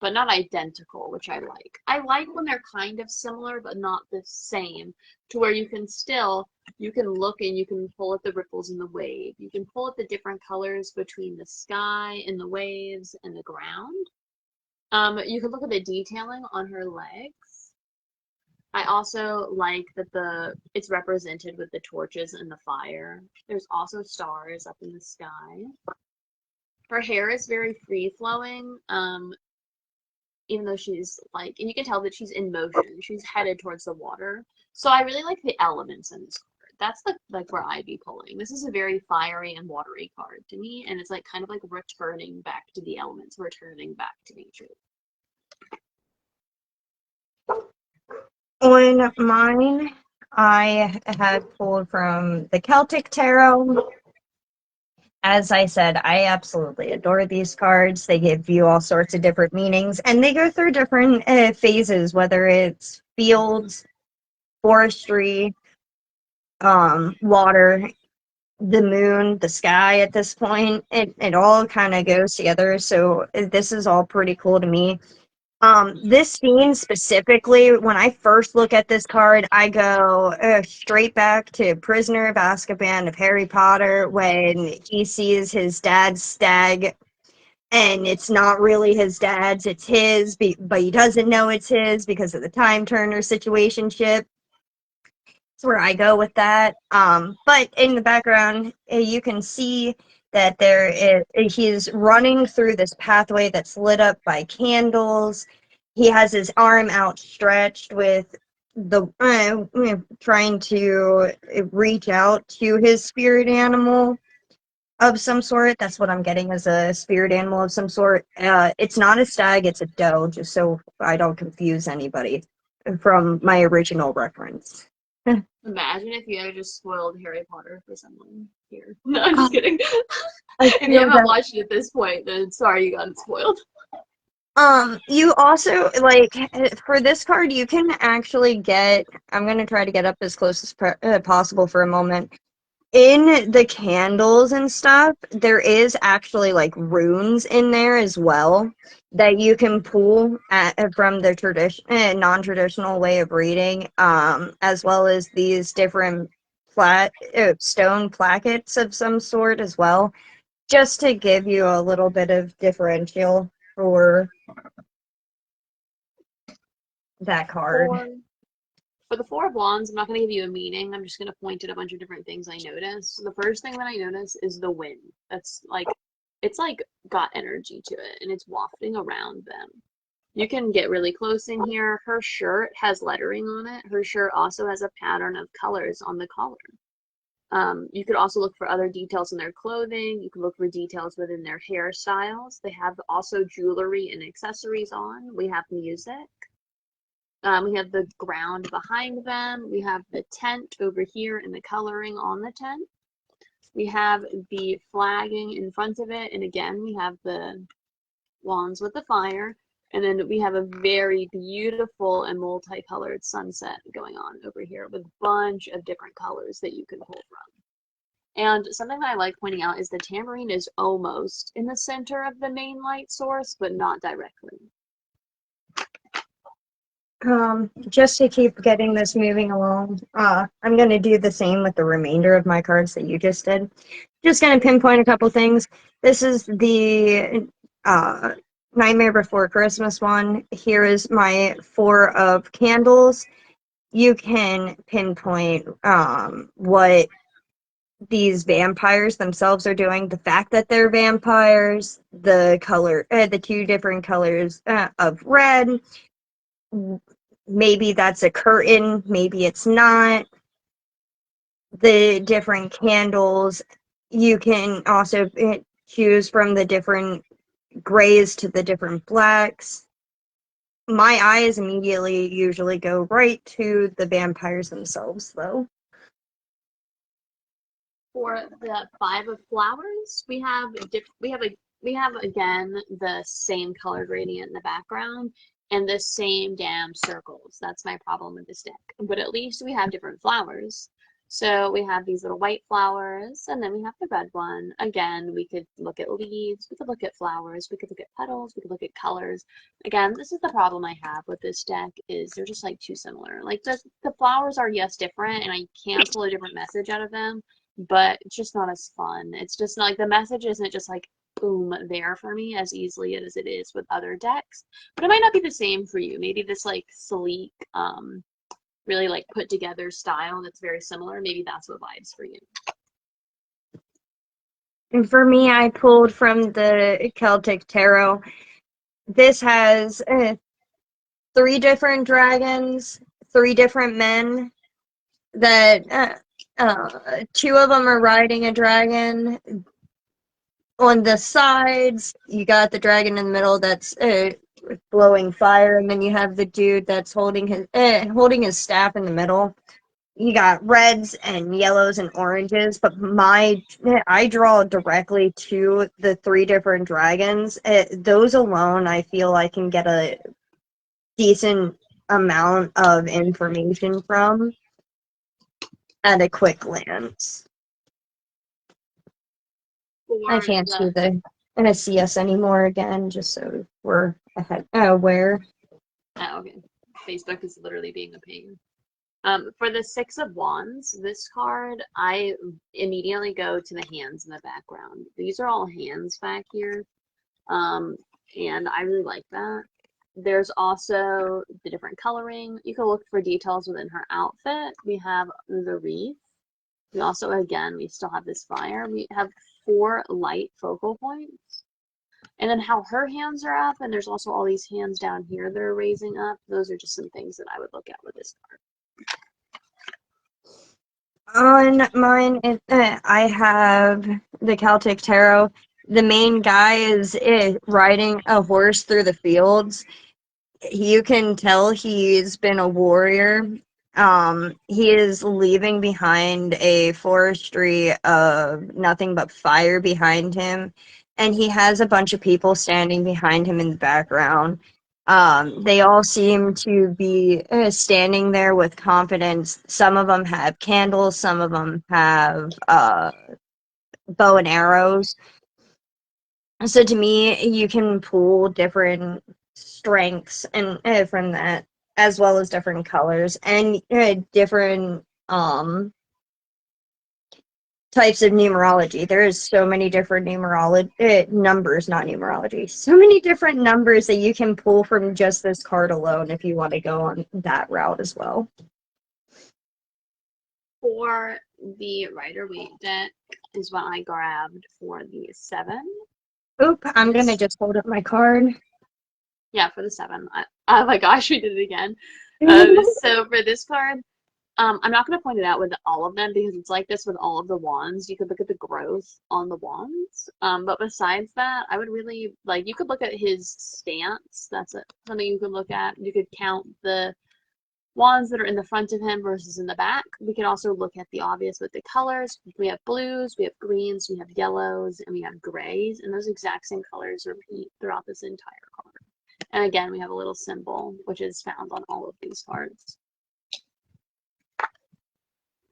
but not identical, which I like. I like when they're kind of similar, but not the same, to where you can look and you can pull at the ripples in the wave. You can pull at the different colors between the sky and the waves and the ground. You can look at the detailing on her legs. I also like that it's represented with the torches and the fire. There's also stars up in the sky. Her hair is very free flowing, even though she's like, and you can tell that she's in motion. She's headed towards the water. So I really like the elements in this card. That's like where I'd be pulling. This is a very fiery and watery card to me, and it's like kind of like returning back to the elements, returning back to nature. On mine, I had pulled from the Celtic Tarot. As I said, I absolutely adore these cards. They give you all sorts of different meanings, and they go through different phases, whether it's fields, forestry, water, the moon, the sky at this point. It all kind of goes together. So this is all pretty cool to me. This scene specifically, when I first look at this card, I go straight back to Prisoner of Azkaban of Harry Potter when he sees his dad's stag, and it's not really his dad's, it's his, but he doesn't know it's his because of the time turner situationship. That's where I go with that. But in the background, you can see that he's running through this pathway that's lit up by candles. He has his arm outstretched with the trying to reach out to his spirit animal of some sort. That's what I'm getting as a spirit animal of some sort. It's not a stag, it's a doe, just so I don't confuse anybody from my original reference. Imagine if you had just spoiled Harry Potter for someone here. No, I'm just Oh, kidding. I If you feel haven't that. watched it at this point, then sorry you got it spoiled. You also, like, for this card, you can actually get, I'm gonna try to get up as close as possible for a moment. In the candles and stuff, there is actually, like, runes in there as well that you can pull from the non-traditional way of reading, as well as these different stone plaquettes of some sort as well, just to give you a little bit of differential for that card. For for the Four of Wands, I'm not going to give you a meaning. I'm just going to point at a bunch of different things I notice. The first thing that I notice is the wind. That's like, it's like got energy to it and it's wafting around them. You can get really close in here. Her shirt has lettering on it. Her shirt also has a pattern of colors on the collar. You could also look for other details in their clothing. You can look for details within their hairstyles. They have also jewelry and accessories on. We have music. We have the ground behind them. We have the tent over here and the coloring on the tent. We have the flagging in front of it. And again, we have the wands with the fire. And then we have a very beautiful and multicolored sunset going on over here with a bunch of different colors that you can pull from. And something that I like pointing out is the tambourine is almost in the center of the main light source, but not directly. Just to keep getting this moving along, I'm going to do the same with the remainder of my cards that you just did. Just going to pinpoint a couple things. This is the Nightmare Before Christmas one. Here is my Four of Candles. You can pinpoint what these vampires themselves are doing, the fact that they're vampires, the color, the two different colors of red. Maybe that's a curtain, maybe it's not. The different candles, you can also choose from the different grays to the different blacks. My eyes immediately usually go right to the vampires themselves, though. For the Five of Flowers, we have again the same color gradient in the background and the same damn circles. That's my problem with this deck. But at least we have different flowers. So we have these little white flowers, and then we have the red one. Again, we could look at leaves, we could look at flowers, we could look at petals, we could look at colors. Again, this is the problem I have with this deck is they're just like too similar. Like the flowers are, yes, different, and I can pull a different message out of them, but it's just not as fun. It's just not like the message isn't just like boom there for me as easily as it is with other decks. But it might not be the same for you. Maybe this like sleek, really like put together style that's very similar. Maybe that's what vibes for you. And for me, I pulled from the Celtic Tarot. This has 3 different dragons, 3 different men that 2 of them are riding a dragon. On the sides, you got the dragon in the middle that's blowing fire, and then you have the dude that's holding his staff in the middle. You got reds and yellows and oranges, but I draw directly to the 3 different dragons. Those alone, I feel I can get a decent amount of information from at a quick glance. I For can't see the the gonna see us anymore again, just so we're aware. Oh, okay. Facebook is literally being a pain. For the Six of Wands, this card, I immediately go to the hands in the background. These are all hands back here, and I really like that. There's also the different coloring. You can look for details within her outfit. We have the wreath. We also, again, we still have this fire. We have 4 light focal points. And then how her hands are up, and there's also all these hands down here that are raising up. Those are just some things that I would look at with this card. On mine, I have the Celtic Tarot. The main guy is riding a horse through the fields. You can tell he's been a warrior. He is leaving behind a forestry of nothing but fire behind him, and he has a bunch of people standing behind him in the background. They all seem to be standing there with confidence. Some of them have candles, some of them have bow and arrows. So to me, you can pull different strengths and from that, as well as different colors and different types of numerology. There is so many different numerology numbers, not numerology. So many different numbers that you can pull from just this card alone if you want to go on that route as well. For the Rider-Waite deck is what I grabbed for the 7. Oop, I'm gonna just hold up my card. Yeah, for the 7. Oh my gosh, we did it again. So for this card, I'm not going to point it out with all of them because it's like this with all of the wands. You could look at the growth on the wands. But besides that, I would really, like, you could look at his stance. That's something you could look at. You could count the wands that are in the front of him versus in the back. We can also look at the obvious with the colors. We have blues, we have greens, we have yellows, and we have grays. And those exact same colors repeat throughout this entire card. And again, we have a little symbol, which is found on all of these cards.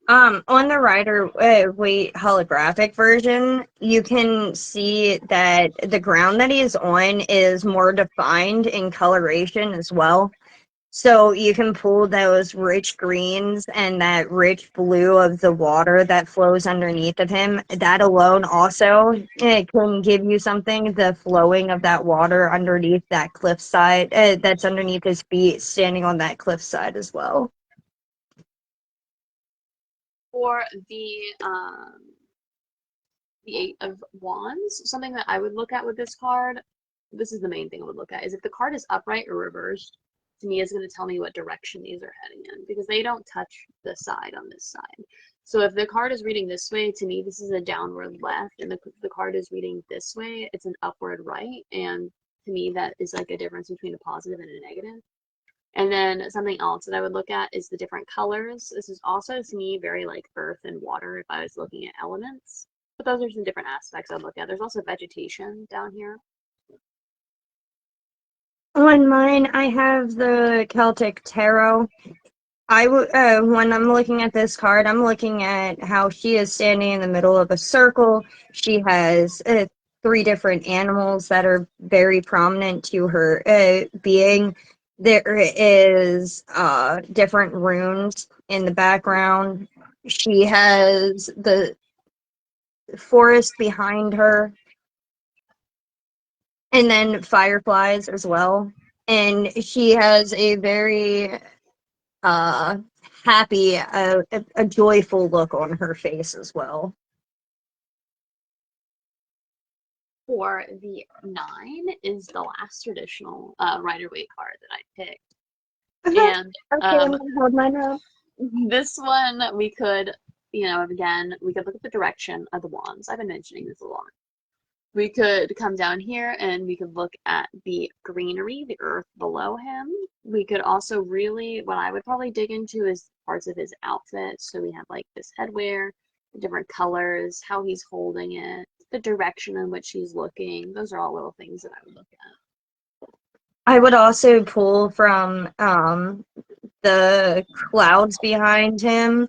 On the Rider-Waite holographic version, you can see that the ground that he is on is more defined in coloration as well. So you can pull those rich greens and that rich blue of the water that flows underneath of him. That alone also can give you something, the flowing of that water underneath that cliffside that's underneath his feet, standing on that cliffside as well. For the 8 of Wands, something that I would look at with this card, this is the main thing I would look at, is if the card is upright or reversed, to me is going to tell me what direction these are heading in because they don't touch the side on this side. So if the card is reading this way, to me this is a downward left, and the card is reading this way, it's an upward right, and to me that is like a difference between a positive and a negative. And then something else that I would look at is the different colors. This is also, to me, very like earth and water if I was looking at elements. But those are some different aspects I'd look at. There's also vegetation down here. On mine, I have the Celtic Tarot. When I'm looking at this card, I'm looking at how she is standing in the middle of a circle. She has 3 different animals that are very prominent to her being. There is different runes in the background. She has the forest behind her, and then fireflies as well. And she has a very uh, happy, a joyful look on her face as well. For the 9 is the last traditional Rider-Waite card that I picked. And Okay, I'm gonna hold mine up. this one we could, again, we could look at the direction of the wands. I've been mentioning this a lot. We could come down here and we could look at the greenery, the earth below him. We could also really, what I would probably dig into is parts of his outfit. So we have like this headwear, the different colors, how he's holding it, the direction in which he's looking. Those are all little things that I would look at. I would also pull from the clouds behind him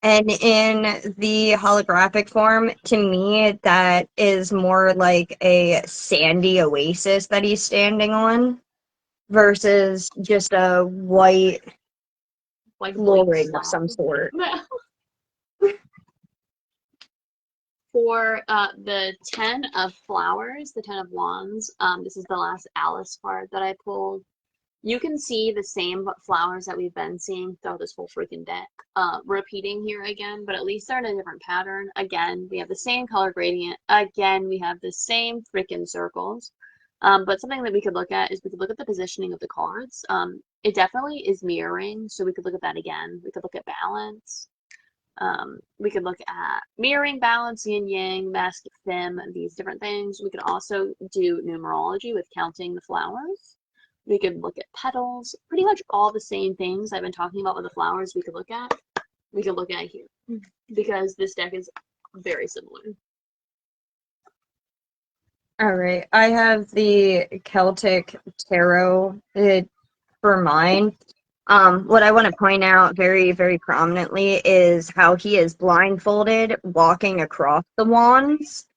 And in the holographic form, to me, that is more like a sandy oasis that he's standing on versus just a white Like flooring of slab. some sort. For the 10 of flowers, the 10 of wands, this is the last Alice card that I pulled. You can see the same flowers that we've been seeing throughout this whole freaking deck repeating here again, but at least they're in a different pattern. Again, we have the same color gradient. Again, we have the same freaking circles. But something that we could look at is we could look at the positioning of the cards. It definitely is mirroring, so we could look at that again. We could look at balance. We could look at mirroring, balance, yin yang, mask, fem, these different things. We could also do numerology with counting the flowers. We could look at petals, pretty much all the same things I've been talking about with the flowers we could look at. We could look at here because this deck is very similar. All right, I have the Celtic Tarot for mine. What I want to point out very, very prominently is how he is blindfolded walking across the wands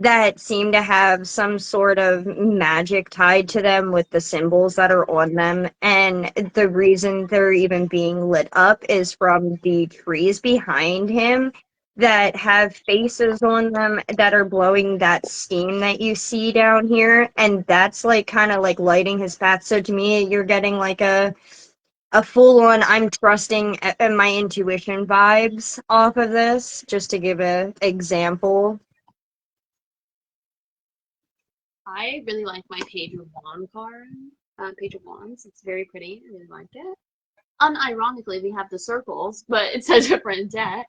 that seem to have some sort of magic tied to them with the symbols that are on them. And the reason they're even being lit up is from the trees behind him that have faces on them that are blowing that steam that you see down here. And that's like kind of like lighting his path. So to me, you're getting like a full-on I'm trusting my intuition vibes off of this, just to give an example. I really like my Page of Wands card. Page of Wands. It's very pretty. I really liked it. Unironically, we have the circles, but it's a different deck.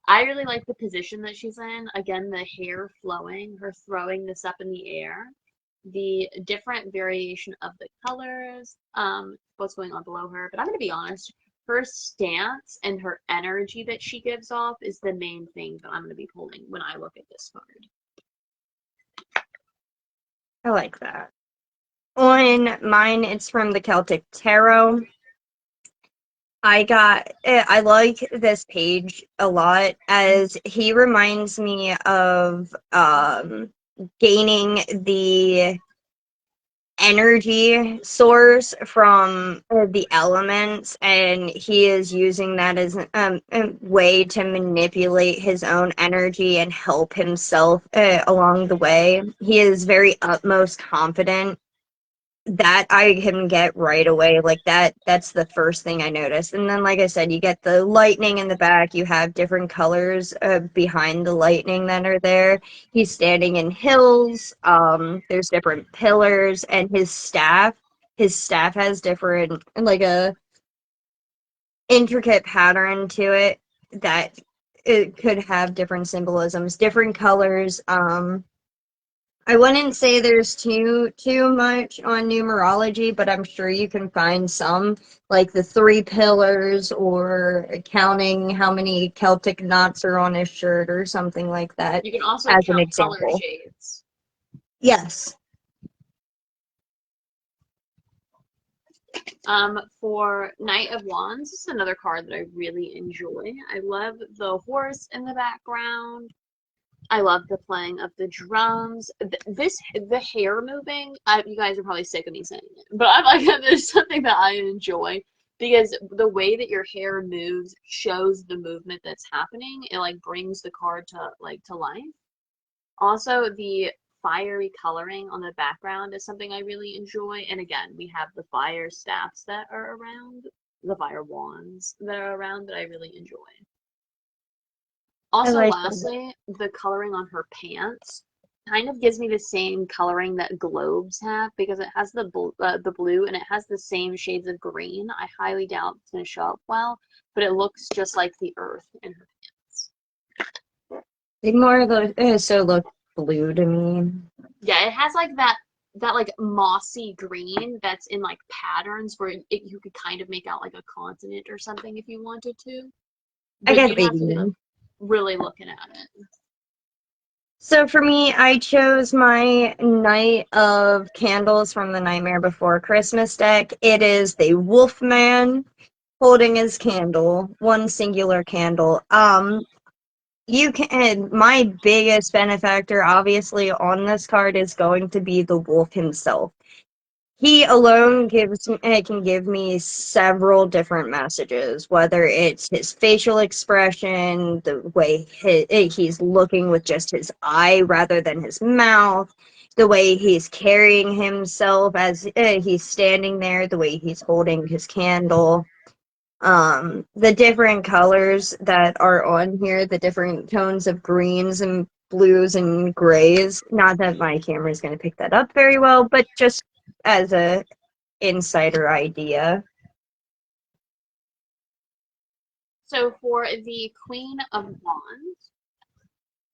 I really like the position that she's in. Again, the hair flowing, her throwing this up in the air, the different variation of the colors, what's going on below her. But I'm going to be honest, her stance and her energy that she gives off is the main thing that I'm going to be pulling when I look at this card. I like that. On mine, it's from the Celtic Tarot. I like this page a lot as he reminds me of gaining the energy source from the elements, and he is using that as a way to manipulate his own energy and help himself along the way. He is very utmost confident. That I can get right away. Like that's the first thing I noticed. And then, like I said, you get the lightning in the back. You have different colors behind the lightning that are there. He's standing in hills. There's different pillars, and his staff has different, like a intricate pattern to it that it could have different symbolisms, different colors. I wouldn't say there's too much on numerology, but I'm sure you can find some, like the 3 pillars or counting how many Celtic knots are on his shirt or something like that, You can also as an count color example. shades. Yes. For Knight of Wands, this is another card that I really enjoy. I love the horse in the background. I love the playing of the drums. The hair moving. You guys are probably sick of me saying it, but I'm like, there's something that I enjoy because the way that your hair moves shows the movement that's happening. It like brings the card to life. Also, the fiery coloring on the background is something I really enjoy. And again, we have the fire staffs that are around, the fire wands that are around that I really enjoy. Also, like lastly, the coloring on her pants kind of gives me the same coloring that globes have because it has the blue and it has the same shades of green. I highly doubt it's going to show up well, but it looks just like the earth in her pants. More of the so look blue to me. Yeah, it has like that like mossy green that's in like patterns where you could kind of make out like a continent or something if you wanted to. I But get you'd what have to you be mean. really looking at it. So for me, I chose my Night of Candles from the Nightmare Before Christmas deck. It is the Wolfman. holding his candle, one singular candle. You can, my biggest benefactor, obviously, on this card is going to be the wolf himself. He alone can give me several different messages, whether it's his facial expression, the way he's looking with just his eye rather than his mouth, the way he's carrying himself as he's standing there, the way he's holding his candle. The different colors that are on here, the different tones of greens and blues and grays. Not that my camera is going to pick that up very well, but just as a insider idea. So for the Queen of Wands,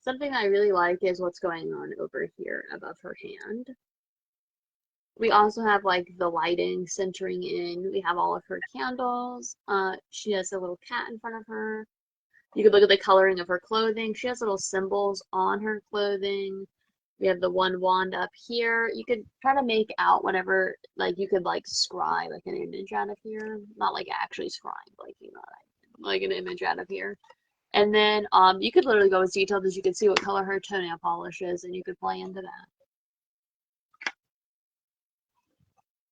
something I really like is what's going on over here above her hand. We also have like the lighting centering in. We have all of her candles. She has a little cat in front of her. You could look at the coloring of her clothing. She has little symbols on her clothing. We have the one wand up here. You could try to make out whatever, like you could like scribe like an image out of here. Not like actually scribe, like you know, like an image out of here. And then you could literally go as detailed as you could see what color her toenail polish is, and you could play into that.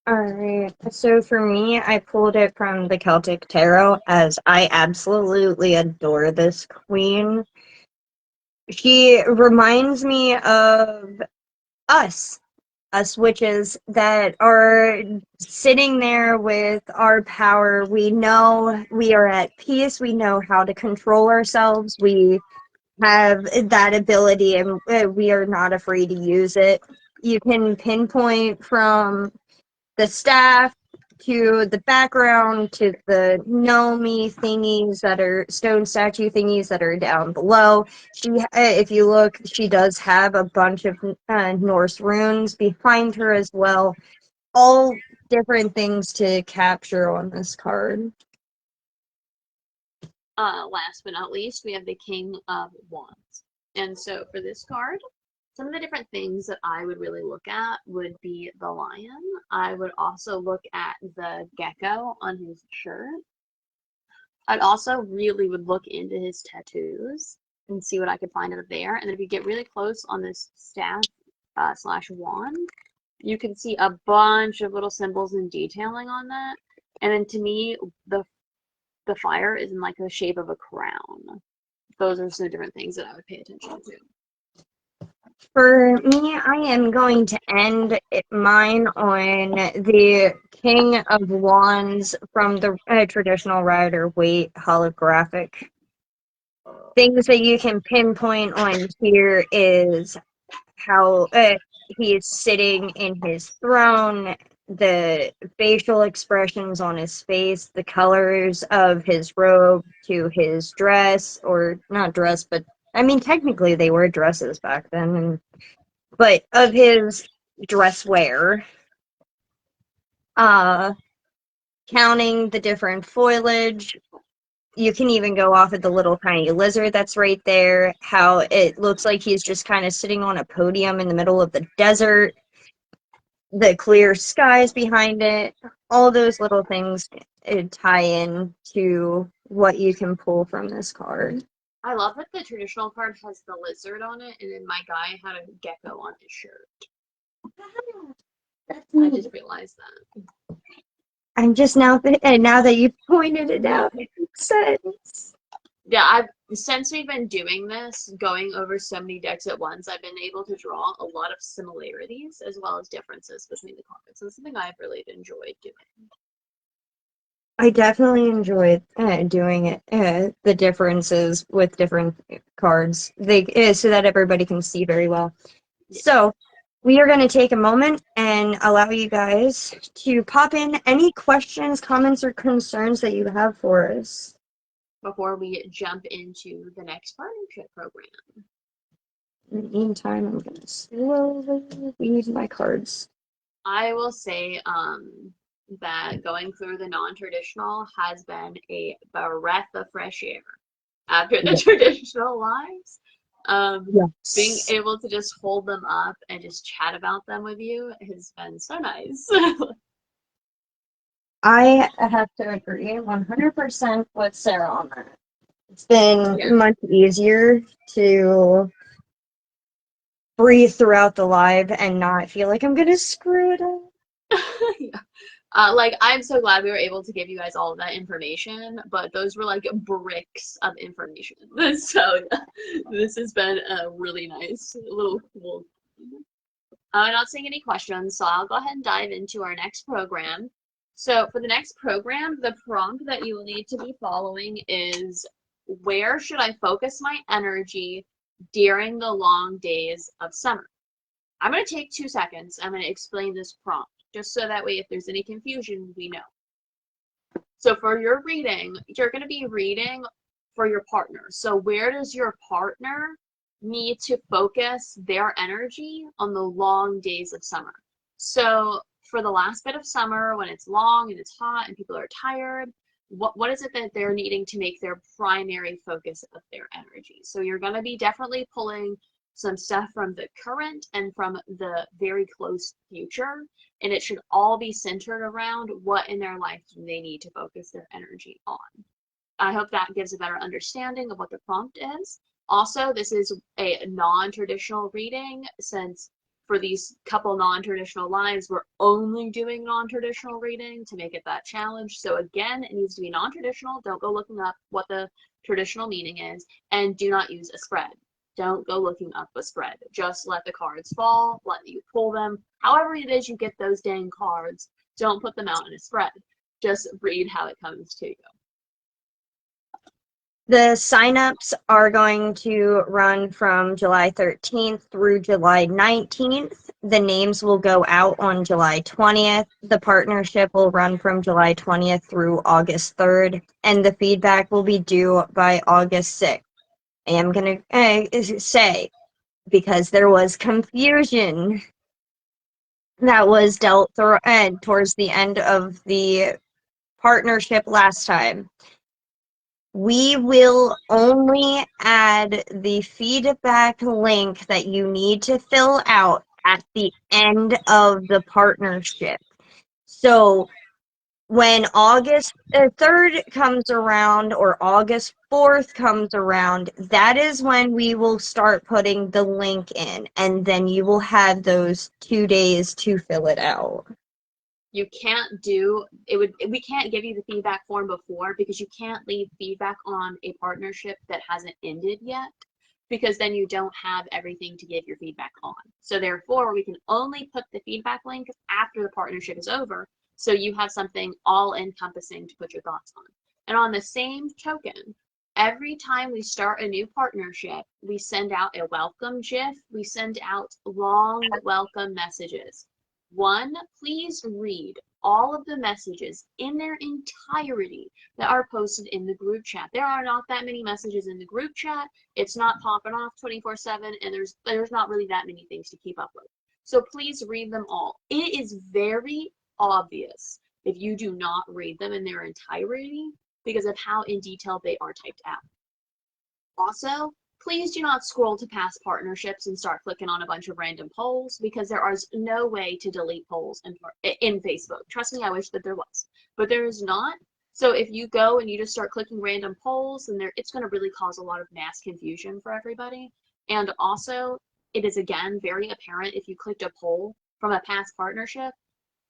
Alright, so for me, I pulled it from the Celtic Tarot as I absolutely adore this queen. She reminds me of us witches that are sitting there with our power. We know we are at peace, we know how to control ourselves, we have that ability, and we are not afraid to use it. You can pinpoint from the staff to the background to the gnome thingies that are stone statue thingies that are down below. If you look, she does have a bunch of Norse runes behind her as well. All different things to capture on this card. Last but not least, we have the King of Wands. And so for this card, some of the different things that I would really look at would be the lion. I would also look at the gecko on his shirt. I'd also really would look into his tattoos and see what I could find out there. And then if you get really close on this staff slash wand, you can see a bunch of little symbols and detailing on that. And then to me, the fire is in like the shape of a crown. Those are some different things that I would pay attention to. For me, I am going to end mine on the King of Wands from the traditional Rider-Waite holographic. Things that you can pinpoint on here is how he's sitting in his throne, the facial expressions on his face, the colors of his robe to his dress, or not dress, but I mean, technically they were dresses back then, but of his dress wear. Counting the different foliage. You can even go off of the little tiny lizard that's right there, how it looks like he's just kind of sitting on a podium in the middle of the desert, the clear skies behind it, all those little things tie in to what you can pull from this card. I love that the traditional card has the lizard on it, and then my guy had a gecko on his shirt. I just realized that. I'm just now that you pointed it out, it makes sense. Yeah, since we've been doing this, going over so many decks at once, I've been able to draw a lot of similarities as well as differences between the cards. And it's something I've really enjoyed doing. I definitely enjoyed doing it, the differences with different cards, so that everybody can see very well. Yeah. So we are going to take a moment and allow you guys to pop in any questions, comments, or concerns that you have for us before we jump into the next partnership program. In the meantime, I'm going to slowly read my cards. I will say that going through the non-traditional has been a breath of fresh air after the traditional lives. Yes. Being able to just hold them up and just chat about them with you has been so nice. I have to agree 100% with Sarah on that. It's been Yeah. much easier to breathe throughout the live and not feel like I'm gonna screw it up. Yeah. Like, I'm so glad we were able to give you guys all of that information, but those were like bricks of information. So yeah, this has been a really nice little cool. I'm not seeing any questions, so I'll go ahead and dive into our next program. So for the next program, the prompt that you will need to be following is, where should I focus my energy during the long days of summer? I'm going to take 2 seconds. I'm going to explain this prompt, just so that way if there's any confusion, we know. So for your reading, you're going to be reading for your partner. So where does your partner need to focus their energy on the long days of summer? So for the last bit of summer, when it's long and it's hot and people are tired, what is it that they're needing to make their primary focus of their energy? So you're going to be definitely pulling some stuff from the current and from the very close future, and it should all be centered around what in their life do they need to focus their energy on. I hope that gives a better understanding of what the prompt is. Also, this is a non-traditional reading, since for these couple non-traditional lives, we're only doing non-traditional reading to make it that challenge. So again, it needs to be non-traditional. Don't go looking up what the traditional meaning is, and do not use a spread. Don't go looking up a spread. Just let the cards fall, let you pull them. However it is you get those dang cards, don't put them out in a spread. Just read how it comes to you. The signups are going to run from July 13th through July 19th. The names will go out on July 20th. The partnership will run from July 20th through August 3rd, and the feedback will be due by August 6th. I am going to say, because there was confusion that was dealt towards the end of the partnership last time. We will only add the feedback link that you need to fill out at the end of the partnership. So when August 3rd comes around or August 4th comes around, that is when we will start putting the link in, and then you will have those 2 days to fill it out. You can't do it. We can't give you the feedback form before, because you can't leave feedback on a partnership that hasn't ended yet, because then you don't have everything to give your feedback on. So therefore, we can only put the feedback link after the partnership is over, so you have something all encompassing to put your thoughts on. And on the same token, every time we start a new partnership, we send out a welcome GIF. We send out long welcome messages. One, please read all of the messages in their entirety that are posted in the group chat. There are not that many messages in the group chat. It's not popping off 24/7, and there's not really that many things to keep up with. So please read them all. It is very obvious if you do not read them in their entirety, because of how in detail they are typed out. Also, please do not scroll to past partnerships and start clicking on a bunch of random polls, because there is no way to delete polls in Facebook. Trust me, I wish that there was, but there is not. So if you go and you just start clicking random polls, then it's going to really cause a lot of mass confusion for everybody. And also, it is again very apparent if you clicked a poll from a past partnership,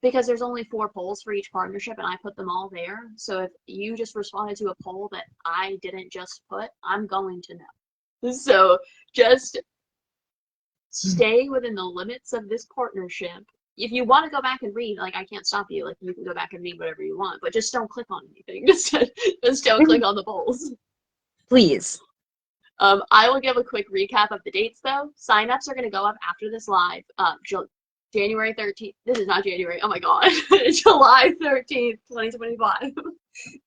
because there's only 4 polls for each partnership, and I put them all there. So if you just responded to a poll that I didn't just put, I'm going to know. So just stay within the limits of this partnership. If you want to go back and read, like, I can't stop you. Like, you can go back and read whatever you want, but just don't click on anything. Just don't click on the polls. Please. I will give a quick recap of the dates, though. Signups are going to go up after this live. January 13th. This is not January. Oh my God. July 13th, 2025.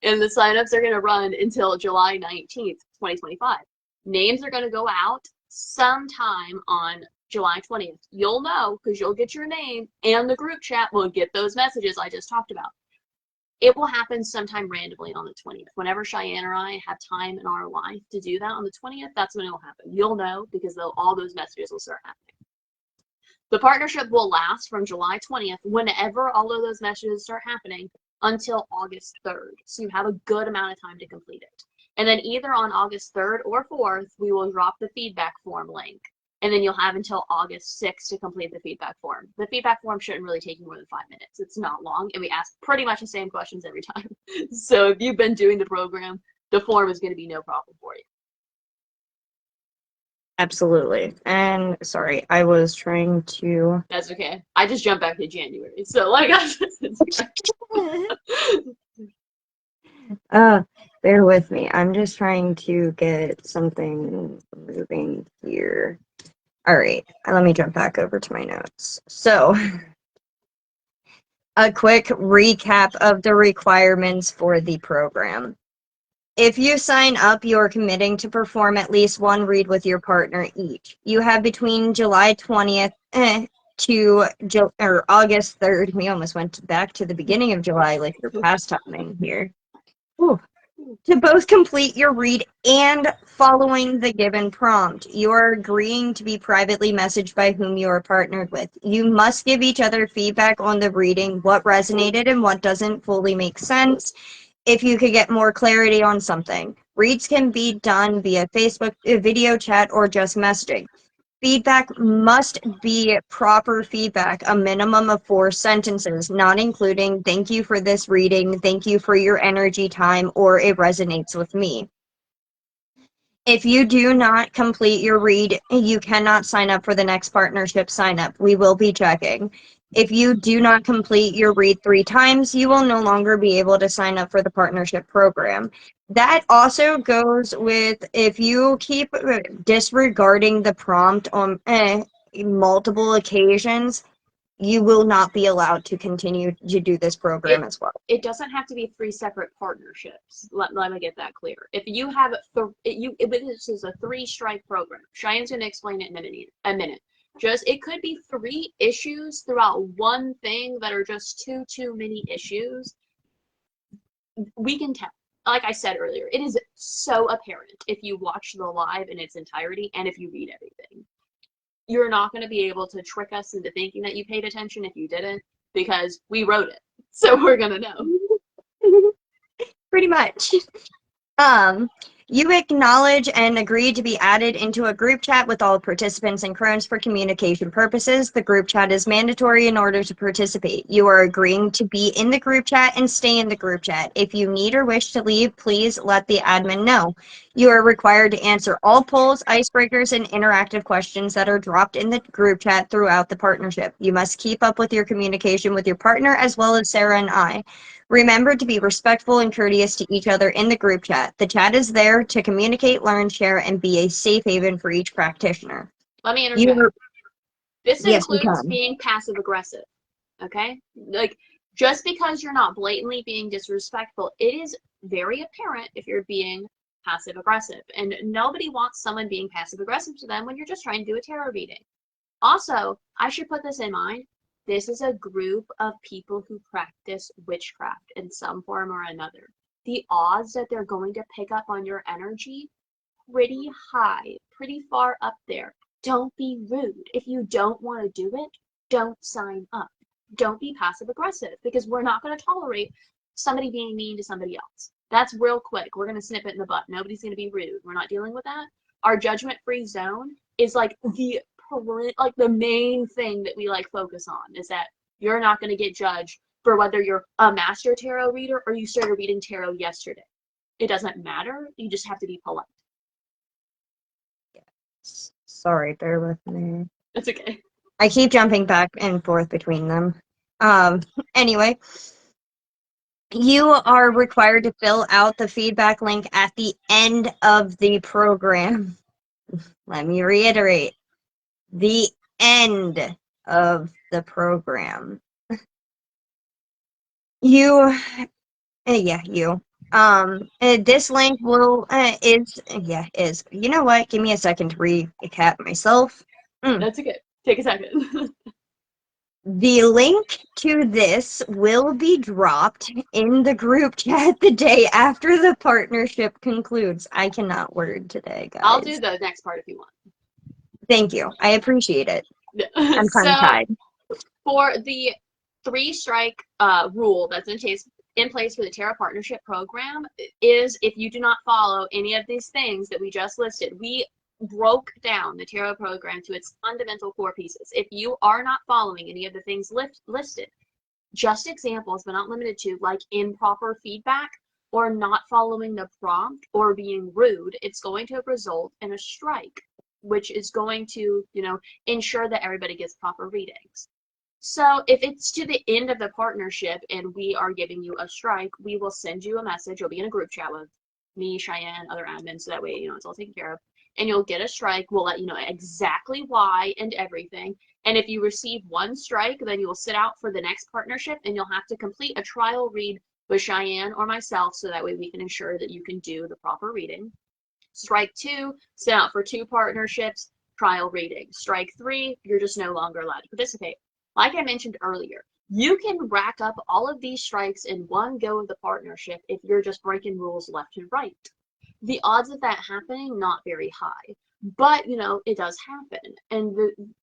And the signups are going to run until July 19th, 2025. Names are going to go out sometime on July 20th. You'll know, because you'll get your name, and the group chat will get those messages I just talked about. It will happen sometime randomly on the 20th. Whenever Cheyenne or I have time in our life to do that on the 20th, that's when it will happen. You'll know, because all those messages will start happening. The partnership will last from July 20th, whenever all of those messages start happening, until August 3rd. So you have a good amount of time to complete it. And then either on August 3rd or 4th, we will drop the feedback form link. And then you'll have until August 6th to complete the feedback form. The feedback form shouldn't really take you more than 5 minutes. It's not long, and we ask pretty much the same questions every time. So if you've been doing the program, the form is going to be no problem for you. Absolutely. And sorry, I was trying to. That's okay. I just jumped back to January. So like I Bear with me. I'm just trying to get something moving here. All right, let me jump back over to my notes. So, a quick recap of the requirements for the program. If you sign up, you're committing to perform at least one read with your partner each. You have between July 20th to August 3rd. We almost went back to the beginning of July, like your past timing here. Ooh. To both complete your read and following the given prompt. You are agreeing to be privately messaged by whom you are partnered with. You must give each other feedback on the reading, what resonated and what doesn't fully make sense. If you could get more clarity on something. Reads can be done via Facebook, video chat, or just messaging. Feedback must be proper feedback, a minimum of 4 sentences, not including thank you for this reading, thank you for your energy time, or it resonates with me. If you do not complete your read, you cannot sign up for the next partnership sign up. We will be checking. If you do not complete your read 3 times, you will no longer be able to sign up for the partnership program. That also goes with if you keep disregarding the prompt on multiple occasions, you will not be allowed to continue to do this program as well. It doesn't have to be 3 separate partnerships. Let me get that clear. If you have this is a 3-strike program. Cheyenne's going to explain it in a minute. It could be 3 issues throughout one thing that are just too many issues. We can tell. Like I said earlier, it is so apparent if you watch the live in its entirety and if you read everything. You're not going to be able to trick us into thinking that you paid attention if you didn't, because we wrote it. So we're going to know. Pretty much. You acknowledge and agree to be added into a group chat with all participants and crones for communication purposes. The group chat is mandatory in order to participate. You are agreeing to be in the group chat and stay in the group chat. If you need or wish to leave, please let the admin know. You are required to answer all polls, icebreakers, and interactive questions that are dropped in the group chat throughout the partnership. You must keep up with your communication with your partner as well as Sarah and I. Remember to be respectful and courteous to each other in the group chat. The chat is there to communicate, learn, share, and be a safe haven for each practitioner. Let me interject. This includes being passive aggressive. Okay? Like, just because you're not blatantly being disrespectful, it is very apparent if you're being passive aggressive. And nobody wants someone being passive aggressive to them when you're just trying to do a tarot reading. Also, I should put this in mind. This is a group of people who practice witchcraft in some form or another. The odds that they're going to pick up on your energy, pretty high, pretty far up there. Don't be rude. If you don't want to do it, don't sign up. Don't be passive aggressive, because we're not going to tolerate somebody being mean to somebody else. That's real quick. We're going to snip it in the butt. Nobody's going to be rude. We're not dealing with that. Our judgment-free zone is like the main thing that we focus on, is that you're not going to get judged for whether you're a master tarot reader or you started reading tarot yesterday. It doesn't matter. You just have to be polite. Sorry, bear with me. That's okay. I keep jumping back and forth between them. Anyway, you are required to fill out the feedback link at the end of the program. Let me reiterate. The end of the program. You. This link is. You know what? Give me a second to recap myself. That's okay. Take a second. The link to this will be dropped in the group chat the day after the partnership concludes. I cannot word today, guys. I'll do the next part if you want. Thank you. I appreciate it. I'm tongue-tied. For the 3-strike rule that's in place for the Tarot Partnership Program is if you do not follow any of these things that we just listed. We broke down the Tarot program to its fundamental core pieces. If you are not following any of the things listed, just examples, but not limited to, like improper feedback or not following the prompt or being rude, it's going to result in a strike, which is going to, ensure that everybody gets proper readings. So if it's to the end of the partnership and we are giving you a strike, we will send you a message. You'll be in a group chat with me, Cheyenne, other admins, so that way, it's all taken care of. And you'll get a strike. We'll let you know exactly why and everything. And if you receive one strike, then you will sit out for the next partnership and you'll have to complete a trial read with Cheyenne or myself, so that way we can ensure that you can do the proper reading. Strike 2, sit out for 2 partnerships, trial reading. Strike 3, you're just no longer allowed to participate. Like I mentioned earlier, you can rack up all of these strikes in one go of the partnership if you're just breaking rules left and right. The odds of that happening, not very high. But, it does happen. And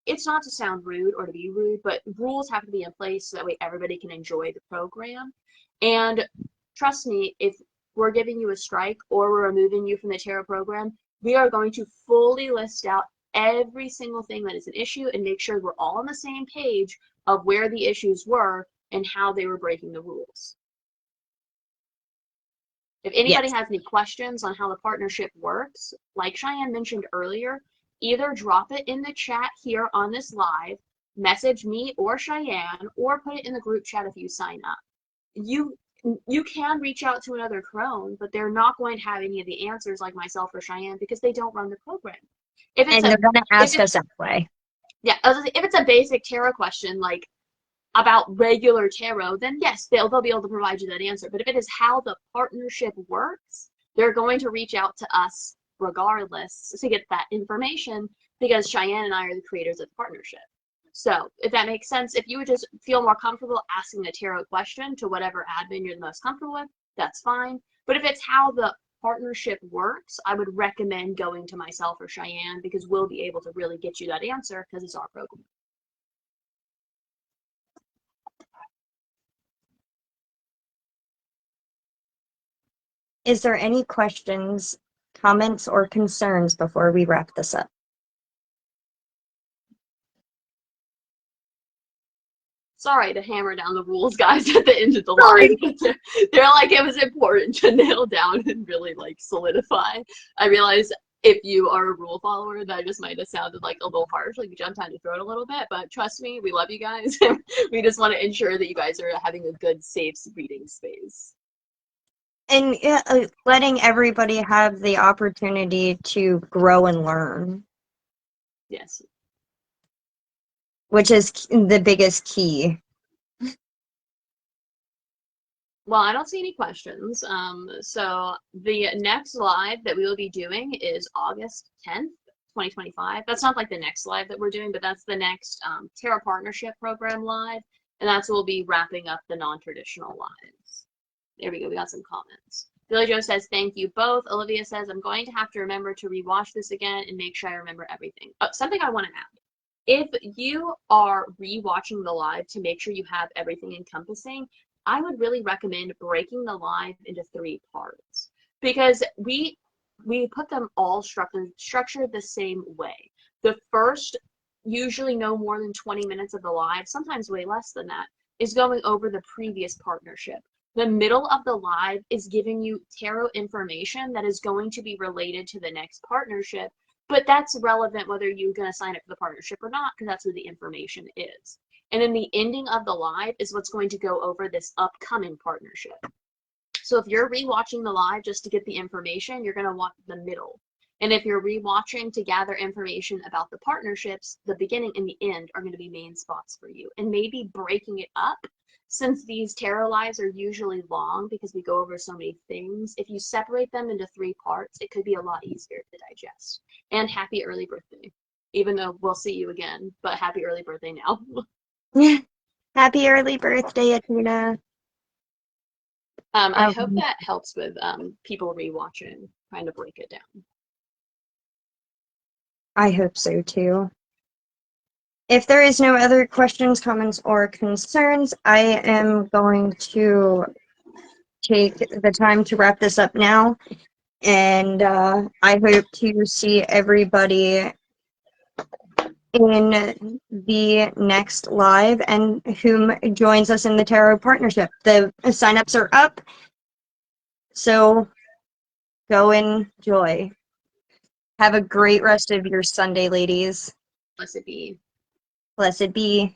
it's not to sound rude or to be rude, but rules have to be in place so that way everybody can enjoy the program. And trust me, if we're giving you a strike or we're removing you from the Tarot program, we are going to fully list out every single thing that is an issue and make sure we're all on the same page of where the issues were and how they were breaking the rules. If anybody has any questions on how the partnership works, like Cheyenne mentioned earlier, either drop it in the chat here on this live, message me or Cheyenne, or put it in the group chat if you sign up. You can reach out to another crone, but they're not going to have any of the answers like myself or Cheyenne because they don't run the program. And they're going to ask us that way. Yeah, if it's a basic tarot question, like about regular tarot, then yes, they'll be able to provide you that answer. But if it is how the partnership works, they're going to reach out to us regardless to get that information, because Cheyenne and I are the creators of the partnership. So if that makes sense, if you would just feel more comfortable asking the tarot question to whatever admin you're the most comfortable with, that's fine. But if it's how the partnership works, I would recommend going to myself or Cheyenne, because we'll be able to really get you that answer because it's our program. Is there any questions, comments, or concerns before we wrap this up? Sorry to hammer down the rules, guys, at the end of the line. They're like, it was important to nail down and really solidify. I realize if you are a rule follower, that just might have sounded like a little harsh, like you jumped down your throat a little bit, but trust me, we love you guys. We just want to ensure that you guys are having a good, safe reading space. And letting everybody have the opportunity to grow and learn. Yes. Which is the biggest key. Well, I don't see any questions. So the next live that we will be doing is August 10th, 2025. That's not like the next live that we're doing, but that's the next Tarot Partnership Program live. And that's we'll be wrapping up the non-traditional lives. There we go. We got some comments. Billy Joe says, thank you both. Olivia says, I'm going to have to remember to rewatch this again and make sure I remember everything. Oh, something I want to add. If you are rewatching the live to make sure you have everything encompassing, I would really recommend breaking the live into 3 parts, because we put them all structured the same way. The first, usually no more than 20 minutes of the live, sometimes way less than that, is going over the previous partnership. The middle of the live is giving you tarot information that is going to be related to the next partnership, but that's relevant whether you're going to sign up for the partnership or not, because that's where the information is. And then the ending of the live is what's going to go over this upcoming partnership. So if you're rewatching the live just to get the information, you're going to watch the middle. And if you're rewatching to gather information about the partnerships, the beginning and the end are going to be main spots for you. And maybe breaking it up, since these tarot lives are usually long because we go over so many things, if you separate them into 3 parts, it could be a lot easier to digest. And happy early birthday, even though we'll see you again, but happy early birthday now. Happy early birthday, Athena. I hope that helps with people rewatching, trying to break it down. I hope so too. If there is no other questions, comments, or concerns, I am going to take the time to wrap this up now. And I hope to see everybody in the next live and whom joins us in the tarot partnership. The signups are up, so go enjoy. Have a great rest of your Sunday, ladies. Blessed be. Blessed be.